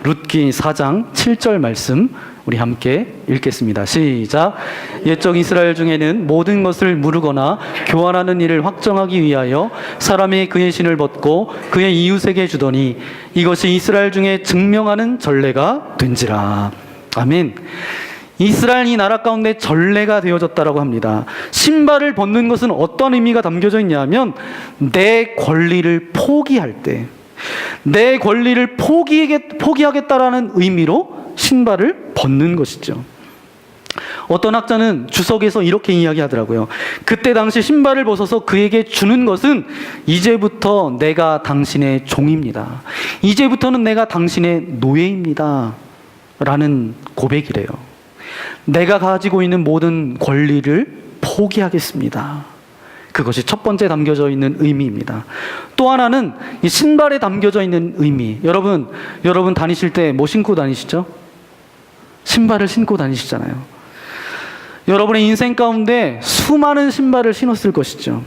룻기 4장 7절 말씀 우리 함께 읽겠습니다. 시작. 옛적 이스라엘 중에는 모든 것을 무르거나 교환하는 일을 확정하기 위하여 사람이 그의 신을 벗고 그의 이웃에게 주더니 이것이 이스라엘 중에 증명하는 전례가 된지라. 아멘. 이스라엘이 나라 가운데 전례가 되어졌다라고 합니다. 신발을 벗는 것은 어떤 의미가 담겨져 있냐면, 내 권리를 포기할 때, 내 권리를 포기하겠다라는 의미로 신발을 벗는 것이죠. 어떤 학자는 주석에서 이렇게 이야기하더라고요. 그때 당시 신발을 벗어서 그에게 주는 것은 이제부터 내가 당신의 종입니다. 이제부터는 내가 당신의 노예입니다. 라는 고백이래요. 내가 가지고 있는 모든 권리를 포기하겠습니다. 그것이 첫 번째 담겨져 있는 의미입니다. 또 하나는 이 신발에 담겨져 있는 의미. 여러분 다니실 때 뭐 신고 다니시죠? 신발을 신고 다니시잖아요. 여러분의 인생 가운데 수많은 신발을 신었을 것이죠.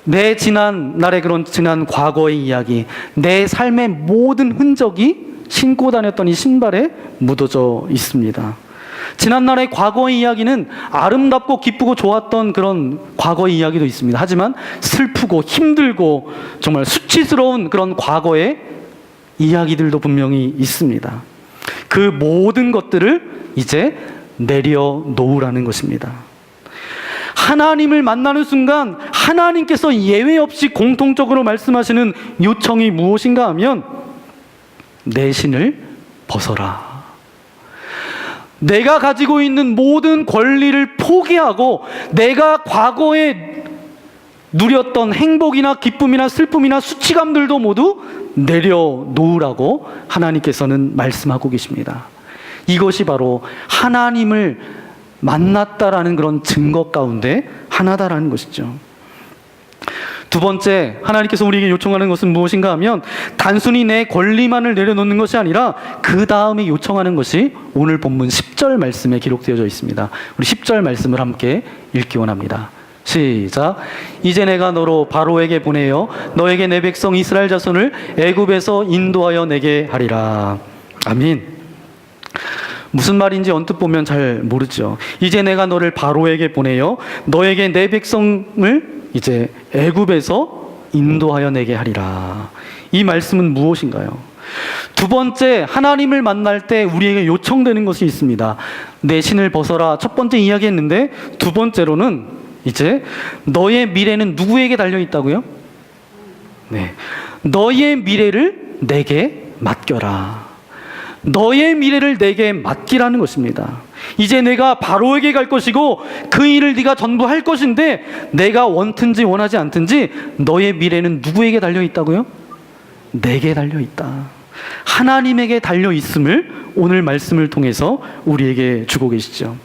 내 지난 과거의 이야기, 내 삶의 모든 흔적이 신고 다녔던 이 신발에 묻어져 있습니다. 지난날의 과거의 이야기는 아름답고 기쁘고 좋았던 그런 과거의 이야기도 있습니다. 하지만 슬프고 힘들고 정말 수치스러운 그런 과거의 이야기들도 분명히 있습니다. 그 모든 것들을 이제 내려놓으라는 것입니다. 하나님을 만나는 순간 하나님께서 예외 없이 공통적으로 말씀하시는 요청이 무엇인가 하면, 내 신을 벗어라. 내가 가지고 있는 모든 권리를 포기하고 내가 과거에 누렸던 행복이나 기쁨이나 슬픔이나 수치감들도 모두 내려놓으라고 하나님께서는 말씀하고 계십니다. 이것이 바로 하나님을 만났다라는 그런 증거 가운데 하나다라는 것이죠. 두 번째, 하나님께서 우리에게 요청하는 것은 무엇인가 하면, 단순히 내 권리만을 내려놓는 것이 아니라 그 다음에 요청하는 것이 오늘 본문 10절 말씀에 기록되어져 있습니다. 우리 10절 말씀을 함께 읽기 원합니다. 시작. 이제 내가 너로 바로에게 보내어 너에게 내 백성 이스라엘 자손을 애굽에서 인도하여 내게 하리라. 아멘. 무슨 말인지 언뜻 보면 잘 모르죠. 이제 내가 너를 바로에게 보내어 너에게 내 백성을 이제 애굽에서 인도하여 내게 하리라. 이 말씀은 무엇인가요? 두 번째, 하나님을 만날 때 우리에게 요청되는 것이 있습니다. 내 신을 벗어라. 첫 번째 이야기했는데, 두 번째로는 이제 너의 미래는 누구에게 달려 있다고요? 네, 너의 미래를 내게 맡겨라. 너의 미래를 내게 맡기라는 것입니다. 이제 내가 바로에게 갈 것이고 그 일을 네가 전부 할 것인데, 내가 원든지 원하지 않든지 너의 미래는 누구에게 달려 있다고요? 내게 달려 있다. 하나님에게 달려 있음을 오늘 말씀을 통해서 우리에게 주고 계시죠.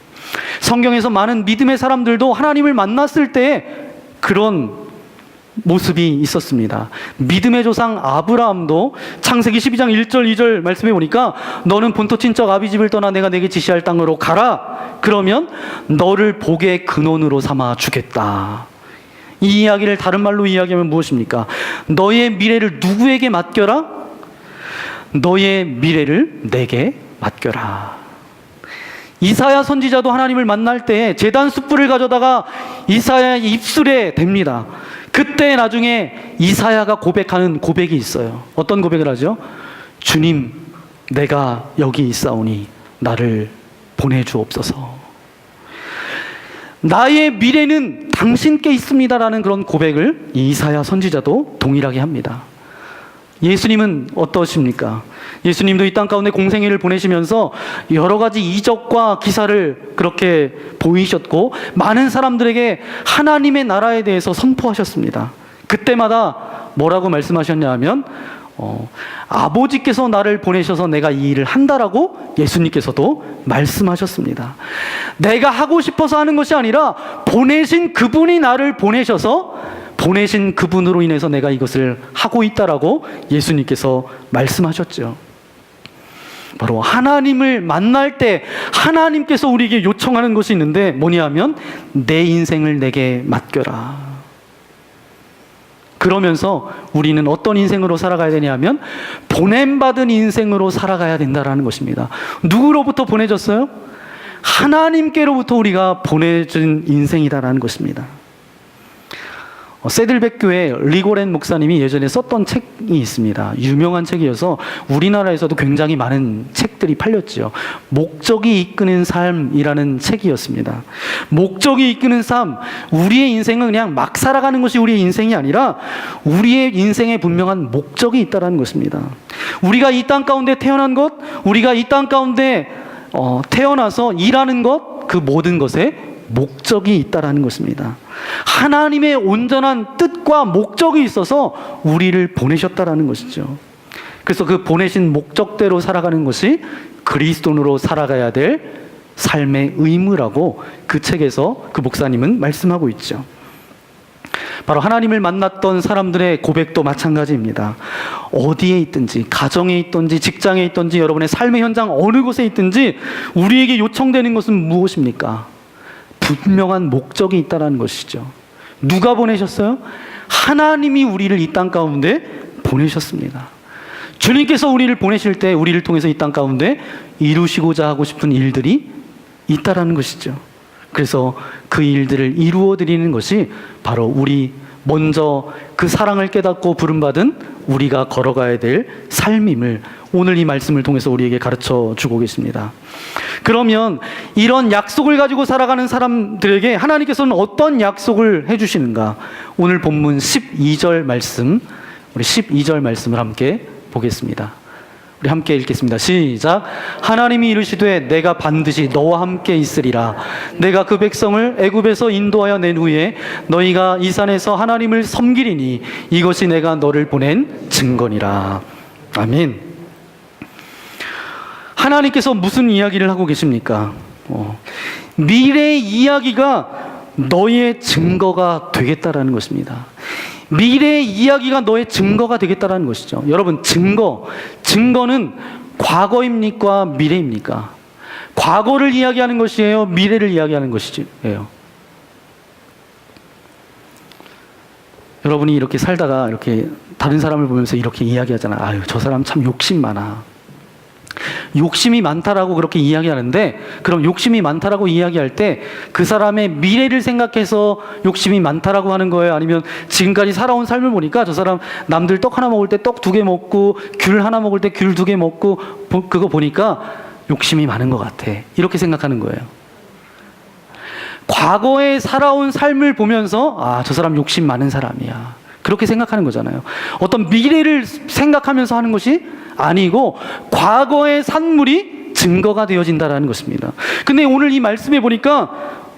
성경에서 많은 믿음의 사람들도 하나님을 만났을 때 그런 모습이 있었습니다. 믿음의 조상 아브라함도 창세기 12장 1절 2절 말씀해 보니까 너는 본토 친척 아비집을 떠나 내가 내게 지시할 땅으로 가라. 그러면 너를 복의 근원으로 삼아 주겠다. 이 이야기를 다른 말로 이야기하면 무엇입니까? 너의 미래를 누구에게 맡겨라? 너의 미래를 내게 맡겨라. 이사야 선지자도 하나님을 만날 때 제단 숯불을 가져다가 이사야의 입술에 댑니다. 그때 나중에 이사야가 고백하는 고백이 있어요. 어떤 고백을 하죠? 주님, 내가 여기 있사오니 나를 보내주옵소서. 나의 미래는 당신께 있습니다라는 그런 고백을 이사야 선지자도 동일하게 합니다. 예수님은 어떠십니까? 예수님도 이 땅 가운데 공생애를 보내시면서 여러 가지 이적과 기사를 그렇게 보이셨고 많은 사람들에게 하나님의 나라에 대해서 선포하셨습니다. 그때마다 뭐라고 말씀하셨냐 하면 아버지께서 나를 보내셔서 내가 이 일을 한다라고 예수님께서도 말씀하셨습니다. 내가 하고 싶어서 하는 것이 아니라 보내신 그분이 나를 보내셔서 보내신 그분으로 인해서 내가 이것을 하고 있다라고 예수님께서 말씀하셨죠. 바로 하나님을 만날 때 하나님께서 우리에게 요청하는 것이 있는데 뭐냐 하면 내 인생을 내게 맡겨라. 그러면서 우리는 어떤 인생으로 살아가야 되냐 하면 보냄받은 인생으로 살아가야 된다는 것입니다. 누구로부터 보내졌어요? 하나님께로부터 우리가 보내진 인생이다라는 것입니다. 세들백 교회 리고렌 목사님이 예전에 썼던 책이 있습니다. 유명한 책이어서 우리나라에서도 굉장히 많은 책들이 팔렸죠. 목적이 이끄는 삶이라는 책이었습니다. 목적이 이끄는 삶, 우리의 인생은 그냥 막 살아가는 것이 우리의 인생이 아니라 우리의 인생에 분명한 목적이 있다는 것입니다. 우리가 이 땅 가운데 태어난 것, 우리가 이 땅 가운데 태어나서 일하는 것, 그 모든 것에 목적이 있다라는 것입니다. 하나님의 온전한 뜻과 목적이 있어서 우리를 보내셨다라는 것이죠. 그래서 그 보내신 목적대로 살아가는 것이 그리스도인으로 살아가야 될 삶의 의무라고 그 책에서 그 목사님은 말씀하고 있죠. 바로 하나님을 만났던 사람들의 고백도 마찬가지입니다. 어디에 있든지, 가정에 있든지, 직장에 있든지, 여러분의 삶의 현장 어느 곳에 있든지 우리에게 요청되는 것은 무엇입니까? 분명한 목적이 있다는 것이죠. 누가 보내셨어요? 하나님이 우리를 이 땅 가운데 보내셨습니다. 주님께서 우리를 보내실 때 우리를 통해서 이 땅 가운데 이루시고자 하고 싶은 일들이 있다라는 것이죠. 그래서 그 일들을 이루어 드리는 것이 바로 우리 먼저 그 사랑을 깨닫고 부름받은 우리가 걸어가야 될 삶임을 오늘 이 말씀을 통해서 우리에게 가르쳐 주고 계십니다. 그러면 이런 약속을 가지고 살아가는 사람들에게 하나님께서는 어떤 약속을 해주시는가? 오늘 본문 12절 말씀, 우리 12절 말씀을 함께 보겠습니다. 우리 함께 읽겠습니다. 시작. 하나님이 이르시되 내가 반드시 너와 함께 있으리라. 내가 그 백성을 애굽에서 인도하여 낸 후에 너희가 이 산에서 하나님을 섬기리니 이것이 내가 너를 보낸 증거니라. 아멘. 하나님께서 무슨 이야기를 하고 계십니까? 미래의 이야기가 너의 증거가 되겠다라는 것입니다. 미래의 이야기가 너의 증거가 되겠다라는 것이죠. 여러분, 증거는 과거입니까? 미래입니까? 과거를 이야기하는 것이에요? 미래를 이야기하는 것이에요? 여러분이 이렇게 살다가 이렇게 다른 사람을 보면서 이렇게 이야기하잖아. 아유, 저 사람 참 욕심 많아. 욕심이 많다라고 그렇게 이야기하는데, 그럼 욕심이 많다라고 이야기할 때 그 사람의 미래를 생각해서 욕심이 많다라고 하는 거예요? 아니면 지금까지 살아온 삶을 보니까 저 사람 남들 떡 하나 먹을 때 떡 2개 먹고 귤 하나 먹을 때 귤 2개 먹고 그거 보니까 욕심이 많은 것 같아, 이렇게 생각하는 거예요. 과거에 살아온 삶을 보면서 아, 저 사람 욕심 많은 사람이야, 그렇게 생각하는 거잖아요. 어떤 미래를 생각하면서 하는 것이 아니고 과거의 산물이 증거가 되어진다는 것입니다. 근데 오늘 이 말씀에 보니까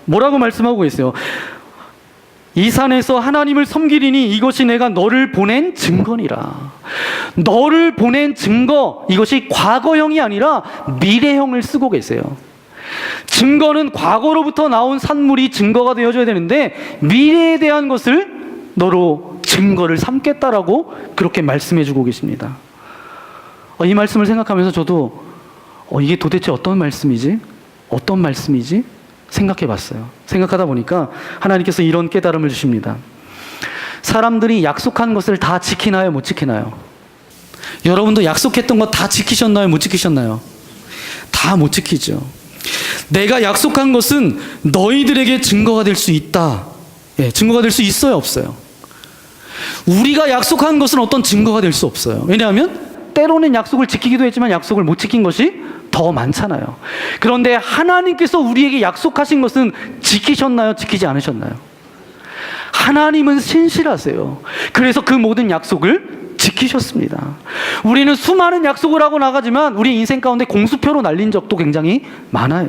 뭐라고 말씀하고 있어요? 이 산에서 하나님을 섬기리니 이것이 내가 너를 보낸 증거니라. 너를 보낸 증거, 이것이 과거형이 아니라 미래형을 쓰고 계세요. 증거는 과거로부터 나온 산물이 증거가 되어줘야 되는데 미래에 대한 것을 너로 증거를 삼겠다라고 그렇게 말씀해 주고 계십니다. 이 말씀을 생각하면서 저도 이게 도대체 어떤 말씀이지? 어떤 말씀이지? 생각해 봤어요. 생각하다 보니까 하나님께서 이런 깨달음을 주십니다. 사람들이 약속한 것을 다 지키나요? 못 지키나요? 여러분도 약속했던 거 다 지키셨나요? 못 지키셨나요? 다 못 지키죠. 내가 약속한 것은 너희들에게 증거가 될 수 있다. 증거가 될 수 있어요? 없어요? 우리가 약속한 것은 어떤 증거가 될 수 없어요. 왜냐하면 때로는 약속을 지키기도 했지만 약속을 못 지킨 것이 더 많잖아요. 그런데 하나님께서 우리에게 약속하신 것은 지키셨나요? 지키지 않으셨나요? 하나님은 신실하세요. 그래서 그 모든 약속을 지키셨습니다. 우리는 수많은 약속을 하고 나가지만 우리 인생 가운데 공수표로 날린 적도 굉장히 많아요.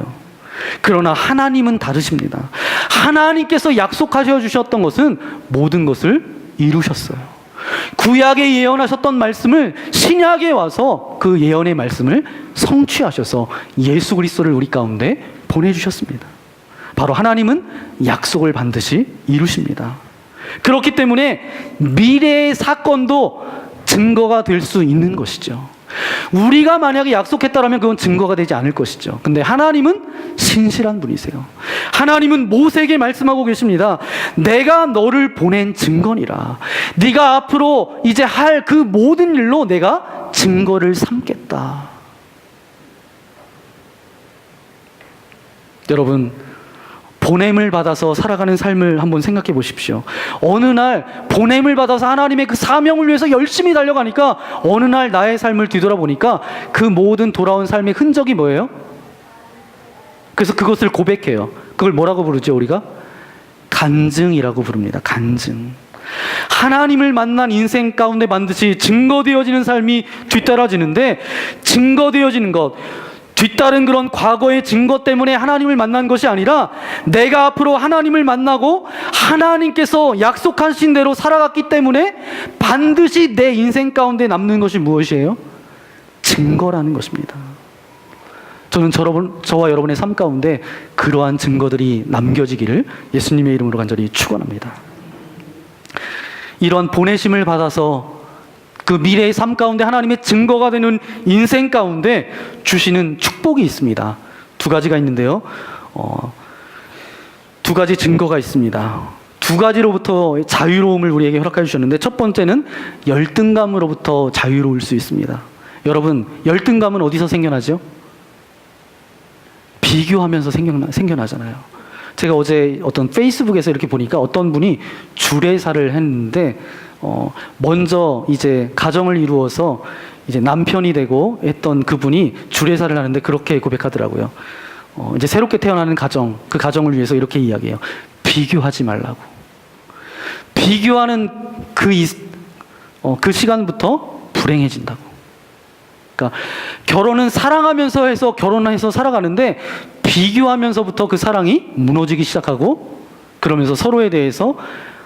그러나 하나님은 다르십니다. 하나님께서 약속하셔 주셨던 것은 모든 것을 이루셨어요. 구약에 예언하셨던 말씀을 신약에 와서 그 예언의 말씀을 성취하셔서 예수 그리스도를 우리 가운데 보내주셨습니다. 바로 하나님은 약속을 반드시 이루십니다. 그렇기 때문에 미래의 사건도 증거가 될 수 있는 것이죠. 우리가 만약에 약속했다라면 그건 증거가 되지 않을 것이죠. 근데 하나님은 신실한 분이세요. 하나님은 모세에게 말씀하고 계십니다. 내가 너를 보낸 증거니라. 네가 앞으로 이제 할 그 모든 일로 내가 증거를 삼겠다. 여러분, 보냄을 받아서 살아가는 삶을 한번 생각해 보십시오. 어느 날 보냄을 받아서 하나님의 그 사명을 위해서 열심히 달려가니까 어느 날 나의 삶을 뒤돌아보니까 그 모든 돌아온 삶의 흔적이 뭐예요? 그래서 그것을 고백해요. 그걸 뭐라고 부르죠, 우리가? 간증이라고 부릅니다. 간증. 하나님을 만난 인생 가운데 반드시 증거되어지는 삶이 뒤따라지는데, 증거되어지는 것, 뒤따른 그런 과거의 증거 때문에 하나님을 만난 것이 아니라 내가 앞으로 하나님을 만나고 하나님께서 약속하신 대로 살아갔기 때문에 반드시 내 인생 가운데 남는 것이 무엇이에요? 증거라는 것입니다. 저는 저와 여러분의 삶 가운데 그러한 증거들이 남겨지기를 예수님의 이름으로 간절히 축원합니다. 이러한 보내심을 받아서 그 미래의 삶 가운데 하나님의 증거가 되는 인생 가운데 주시는 축복이 있습니다. 두 가지가 있는데요. 두 가지 증거가 있습니다. 두 가지로부터 자유로움을 우리에게 허락해 주셨는데, 첫 번째는 열등감으로부터 자유로울 수 있습니다. 여러분, 열등감은 어디서 생겨나죠? 비교하면서 생겨나잖아요. 제가 어제 어떤 페이스북에서 이렇게 보니까 어떤 분이 주례사를 했는데 먼저 이제 가정을 이루어서 이제 남편이 되고 했던 그분이 주례사를 하는데 그렇게 고백하더라고요. 이제 새롭게 태어나는 가정, 그 가정을 위해서 이렇게 이야기해요. 비교하지 말라고. 비교하는 그 시간부터 불행해진다고. 그러니까 결혼은 사랑하면서 해서 결혼해서 살아가는데 비교하면서부터 그 사랑이 무너지기 시작하고, 그러면서 서로에 대해서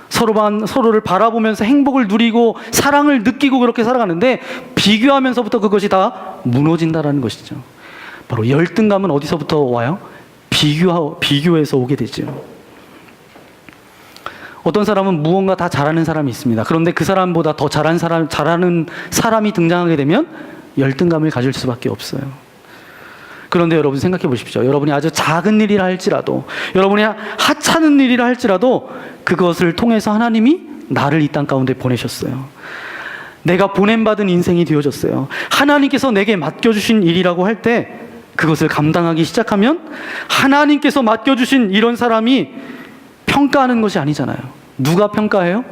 서로를 바라보면서 행복을 누리고 사랑을 느끼고 그렇게 살아가는데 비교하면서부터 그것이 다 무너진다라는 것이죠. 바로 열등감은 어디서부터 와요? 비교에서 오게 되죠. 어떤 사람은 무언가 다 잘하는 사람이 있습니다. 그런데 그 사람보다 더 잘하는 사람이 등장하게 되면 열등감을 가질 수밖에 없어요. 그런데 여러분 생각해 보십시오. 여러분이 아주 작은 일이라 할지라도, 여러분이 하찮은 일이라 할지라도 그것을 통해서 하나님이 나를 이 땅 가운데 보내셨어요. 내가 보냄받은 인생이 되어졌어요. 하나님께서 내게 맡겨주신 일이라고 할 때 그것을 감당하기 시작하면 하나님께서 맡겨주신 이런 사람이 평가하는 것이 아니잖아요. 누가 평가해요?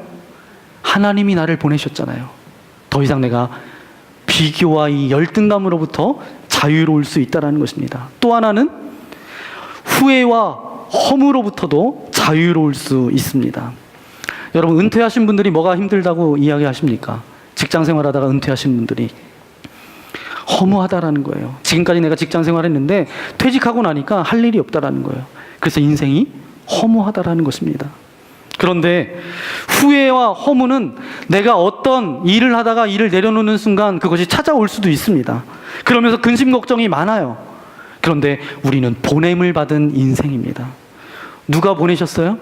하나님이 나를 보내셨잖아요. 더 이상 내가 비교와 이 열등감으로부터 자유로울 수 있다는 것입니다. 또 하나는 후회와 허무로부터도 자유로울 수 있습니다. 여러분, 은퇴하신 분들이 뭐가 힘들다고 이야기하십니까? 직장 생활하다가 은퇴하신 분들이 허무하다라는 거예요. 지금까지 내가 직장 생활했는데 퇴직하고 나니까 할 일이 없다라는 거예요. 그래서 인생이 허무하다라는 것입니다. 그런데 후회와 허무는 내가 어떤 일을 하다가 일을 내려놓는 순간 그것이 찾아올 수도 있습니다. 그러면서 근심 걱정이 많아요. 그런데 우리는 보냄을 받은 인생입니다. 누가 보내셨어요?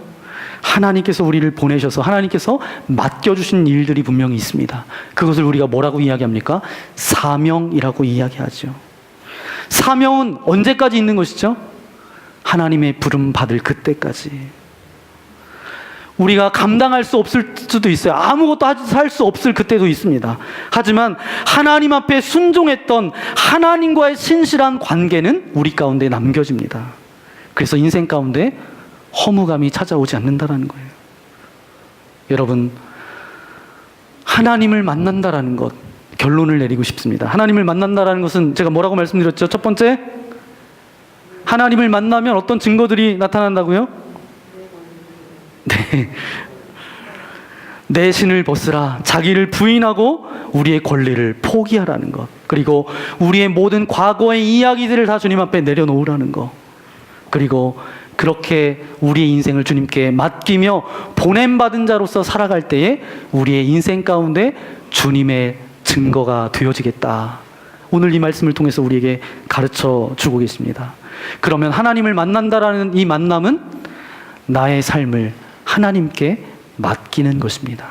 하나님께서 우리를 보내셔서 하나님께서 맡겨주신 일들이 분명히 있습니다. 그것을 우리가 뭐라고 이야기합니까? 사명이라고 이야기하죠. 사명은 언제까지 있는 것이죠? 하나님의 부름 받을 그때까지. 우리가 감당할 수 없을 수도 있어요. 아무것도 할 수 없을 그때도 있습니다. 하지만 하나님 앞에 순종했던 하나님과의 신실한 관계는 우리 가운데 남겨집니다. 그래서 인생 가운데 허무감이 찾아오지 않는다는 거예요. 여러분, 하나님을 만난다라는 것, 결론을 내리고 싶습니다. 하나님을 만난다라는 것은 제가 뭐라고 말씀드렸죠? 첫 번째, 하나님을 만나면 어떤 증거들이 나타난다고요? 네. 내 신을 벗으라. 자기를 부인하고 우리의 권리를 포기하라는 것. 그리고 우리의 모든 과거의 이야기들을 다 주님 앞에 내려놓으라는 것. 그리고 그렇게 우리의 인생을 주님께 맡기며 보냄받은 자로서 살아갈 때에 우리의 인생 가운데 주님의 증거가 되어지겠다. 오늘 이 말씀을 통해서 우리에게 가르쳐 주고 계십니다. 그러면 하나님을 만난다라는 이 만남은 나의 삶을 하나님께 맡기는 것입니다.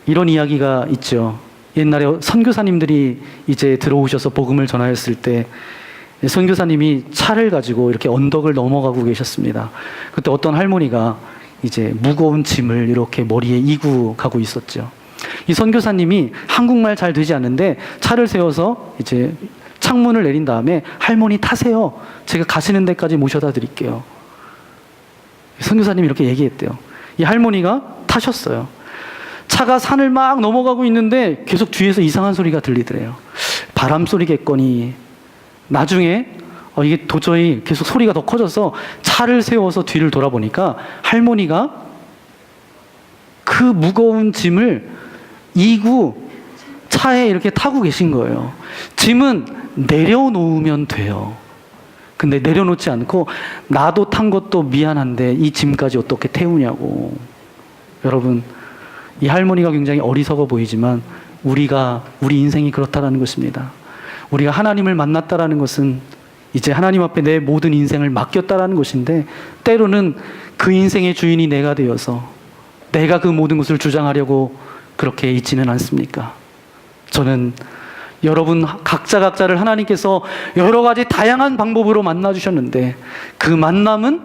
이런 이야기가 있죠. 옛날에 선교사님들이 이제 들어오셔서 복음을 전하였을 때 선교사님이 차를 가지고 이렇게 언덕을 넘어가고 계셨습니다. 그때 어떤 할머니가 이제 무거운 짐을 이렇게 머리에 이고 가고 있었죠. 이 선교사님이 한국말 잘 되지 않는데 차를 세워서 이제 창문을 내린 다음에 할머니 타세요. 제가 가시는 데까지 모셔다 드릴게요. 선교사님이 이렇게 얘기했대요. 이 할머니가 타셨어요. 차가 산을 막 넘어가고 있는데 계속 뒤에서 이상한 소리가 들리더래요. 바람 소리겠거니. 나중에 이게 도저히 계속 소리가 더 커져서 차를 세워서 뒤를 돌아보니까 할머니가 그 무거운 짐을 이고 차에 이렇게 타고 계신 거예요. 짐은 내려놓으면 돼요. 근데 내려놓지 않고 나도 탄 것도 미안한데 이 짐까지 어떻게 태우냐고. 여러분, 이 할머니가 굉장히 어리석어 보이지만 우리 인생이 그렇다라는 것입니다. 우리가 하나님을 만났다라는 것은 이제 하나님 앞에 내 모든 인생을 맡겼다라는 것인데 때로는 그 인생의 주인이 내가 되어서 내가 그 모든 것을 주장하려고 그렇게 있지는 않습니까? 저는 여러분 각자를 하나님께서 여러 가지 다양한 방법으로 만나주셨는데 그 만남은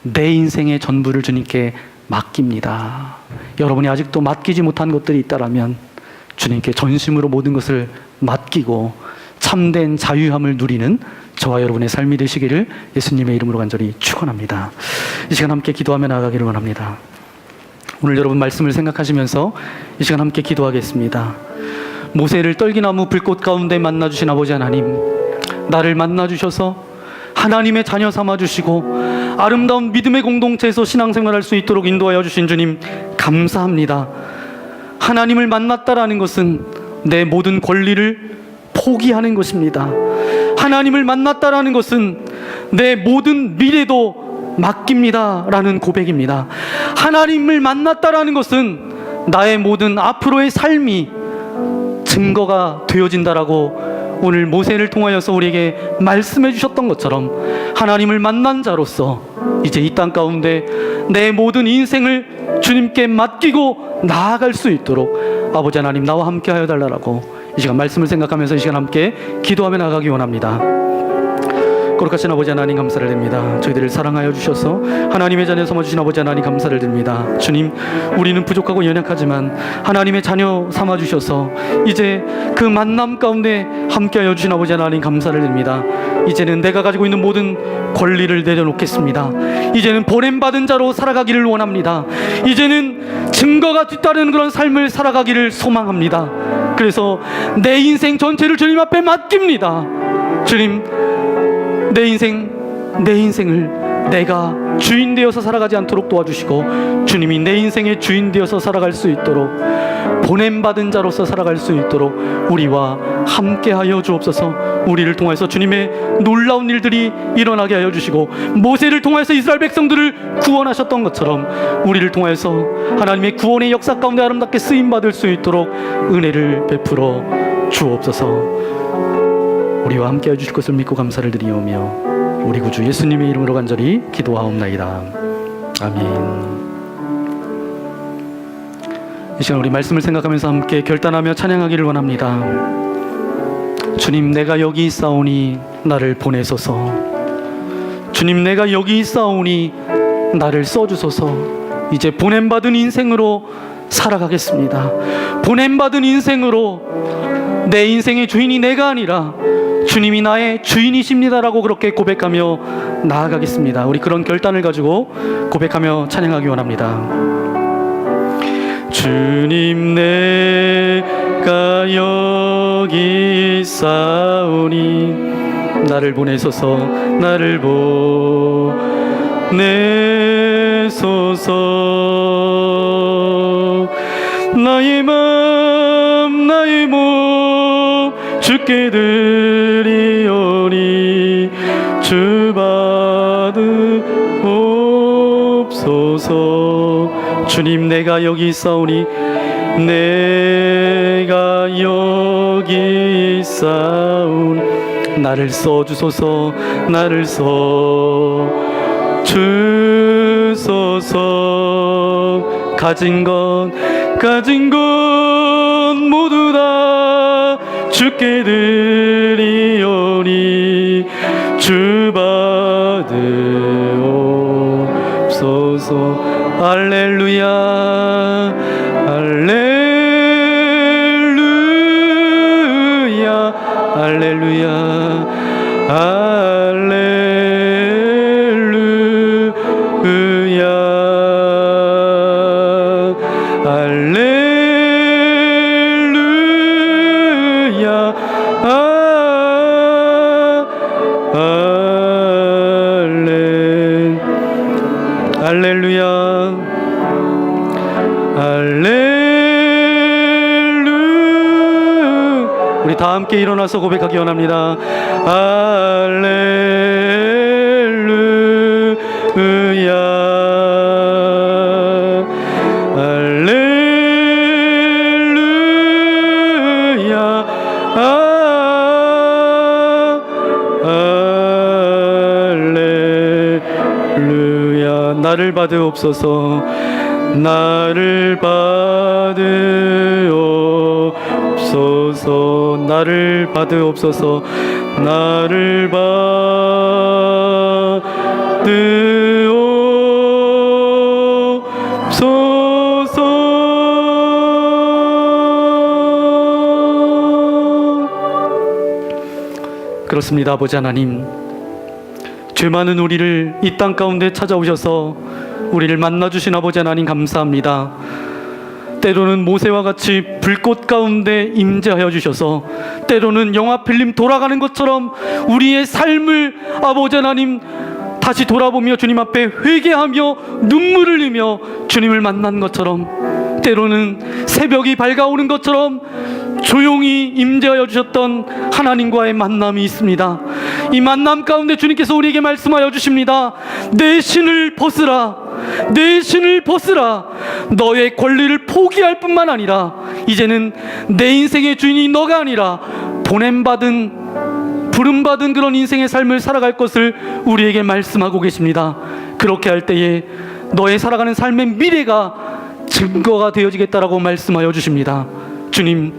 내 인생의 전부를 주님께 맡깁니다. 여러분이 아직도 맡기지 못한 것들이 있다라면 주님께 전심으로 모든 것을 맡기고 참된 자유함을 누리는 저와 여러분의 삶이 되시기를 예수님의 이름으로 간절히 축원합니다. 이 시간 함께 기도하며 나아가기를 원합니다. 오늘 여러분 말씀을 생각하시면서 이 시간 함께 기도하겠습니다. 모세를 떨기나무 불꽃 가운데 만나주신 아버지 하나님, 나를 만나주셔서 하나님의 자녀 삼아주시고 아름다운 믿음의 공동체에서 신앙생활할 수 있도록 인도하여 주신 주님 감사합니다. 하나님을 만났다라는 것은 내 모든 권리를 포기하는 것입니다. 하나님을 만났다라는 것은 내 모든 미래도 맡깁니다 라는 고백입니다. 하나님을 만났다라는 것은 나의 모든 앞으로의 삶이 증거가 되어진다라고 오늘 모세를 통하여서 우리에게 말씀해 주셨던 것처럼 하나님을 만난 자로서 이제 이 땅 가운데 내 모든 인생을 주님께 맡기고 나아갈 수 있도록 아버지 하나님 나와 함께 하여 달라고 이 시간 말씀을 생각하면서 이 시간 함께 기도하며 나가기 원합니다. 거룩하신 아버지 하나님 감사를 드립니다. 저희들을 사랑하여 주셔서 하나님의 자녀 삼아주신 아버지 하나님 감사를 드립니다. 주님, 우리는 부족하고 연약하지만 하나님의 자녀 삼아주셔서 이제 그 만남 가운데 함께하여 주신 아버지 하나님 감사를 드립니다. 이제는 내가 가지고 있는 모든 권리를 내려놓겠습니다. 이제는 보냄받은 자로 살아가기를 원합니다. 이제는 증거가 뒤따르는 그런 삶을 살아가기를 소망합니다. 그래서 내 인생 전체를 주님 앞에 맡깁니다. 주님, 내 인생을 내가 주인 되어서 살아가지 않도록 도와주시고 주님이 내 인생의 주인 되어서 살아갈 수 있도록 보냄받은 자로서 살아갈 수 있도록 우리와 함께하여 주옵소서. 우리를 통해서 주님의 놀라운 일들이 일어나게 하여 주시고 모세를 통해서 이스라엘 백성들을 구원하셨던 것처럼 우리를 통해서 하나님의 구원의 역사 가운데 아름답게 쓰임받을 수 있도록 은혜를 베풀어 주옵소서. 우리와 함께해 주실 것을 믿고 감사를 드리오며 우리 구주 예수님의 이름으로 간절히 기도하옵나이다. 아멘. 이 시간 우리 말씀을 생각하면서 함께 결단하며 찬양하기를 원합니다. 주님, 내가 여기 있사오니 나를 보내소서. 주님, 내가 여기 있사오니 나를 써주소서. 이제 보냄받은 인생으로 살아가겠습니다. 보냄받은 인생으로 내 인생의 주인이 내가 아니라 주님이 나의 주인이십니다라고 그렇게 고백하며 나아가겠습니다. 우리 그런 결단을 가지고 고백하며 찬양하기 원합니다. 주님, 내가 여기 있사오니 나를 보내소서. 나를 보내소서. 나의 맘 나의 몸 주께 드리오니 주 받으옵소서. 주님, 내가 여기 있사오니 내가 여기 있사오니 나를 써주소서. 나를 써주소서. 가진 것 모두 다 주께 드리오니 주 받으옵소서. 할렐루야 할렐루야 할렐루야 할렐루야 할렐루야 할렐루야. 우리 다 함께 일어나서 고백하기 원합니다. 할렐루야 할렐루야 할렐루야. 나를 받으옵소서. 나를 받으옵소서. 나를 받으옵소서. 나를 받으옵소서. 그렇습니다. 아버지 하나님, 죄 많은 우리를 이 땅 가운데 찾아오셔서 우리를 만나주신 아버지 하나님 감사합니다. 때로는 모세와 같이 불꽃 가운데 임재하여 주셔서 때로는 영화 필름 돌아가는 것처럼 우리의 삶을 아버지 하나님 다시 돌아보며 주님 앞에 회개하며 눈물을 흘리며 주님을 만난 것처럼, 때로는 새벽이 밝아오는 것처럼 조용히 임재하여 주셨던 하나님과의 만남이 있습니다. 이 만남 가운데 주님께서 우리에게 말씀하여 주십니다. 내 신을 벗으라. 내 신을 벗으라. 너의 권리를 포기할 뿐만 아니라 이제는 내 인생의 주인이 너가 아니라 보냄받은 부름받은 그런 인생의 삶을 살아갈 것을 우리에게 말씀하고 계십니다. 그렇게 할 때에 너의 살아가는 삶의 미래가 증거가 되어지겠다라고 말씀하여 주십니다. 주님,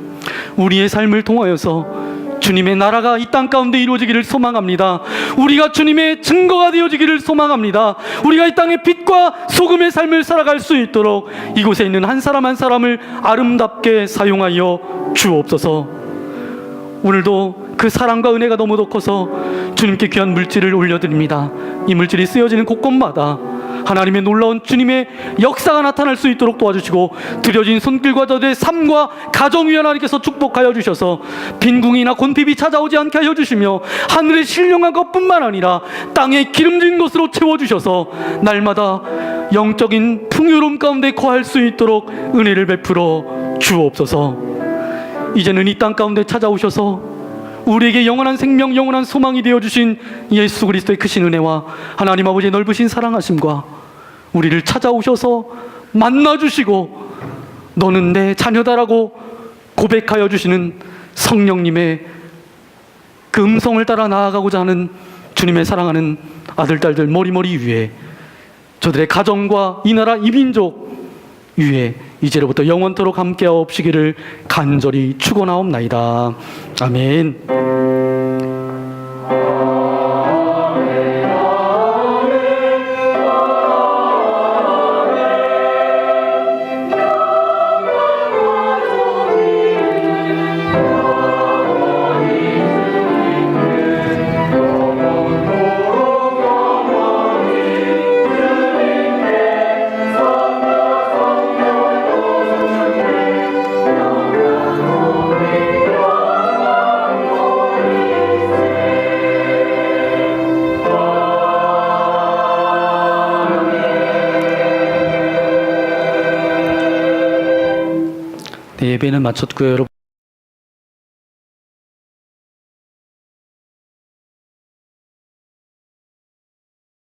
우리의 삶을 통하여서 주님의 나라가 이 땅 가운데 이루어지기를 소망합니다. 우리가 주님의 증거가 되어지기를 소망합니다. 우리가 이 땅의 빛과 소금의 삶을 살아갈 수 있도록 이곳에 있는 한 사람 한 사람을 아름답게 사용하여 주옵소서. 오늘도 그 사랑과 은혜가 너무도 커서 주님께 귀한 물질을 올려드립니다. 이 물질이 쓰여지는 곳곳마다 하나님의 놀라운 주님의 역사가 나타날 수 있도록 도와주시고, 드려진 손길과 저들의 삶과 가정 위에 하나님께서 축복하여 주셔서 빈궁이나 곤핍이 찾아오지 않게 하여 주시며 하늘의 신령한 것뿐만 아니라 땅의 기름진 것으로 채워주셔서 날마다 영적인 풍요로움 가운데 거할 수 있도록 은혜를 베풀어 주옵소서. 이제는 이 땅 가운데 찾아오셔서 우리에게 영원한 생명, 영원한 소망이 되어주신 예수 그리스도의 크신 은혜와 하나님 아버지의 넓으신 사랑하심과 우리를 찾아오셔서 만나주시고 너는 내 자녀다라고 고백하여 주시는 성령님의 그 음성을 따라 나아가고자 하는 주님의 사랑하는 아들, 딸들 머리머리 위에 저들의 가정과 이 나라 이 민족 위에 이제로부터 영원토록 함께하옵시기를 간절히 축원하옵나이다. 아멘. 네, 예배는 마쳤고요, 여러분.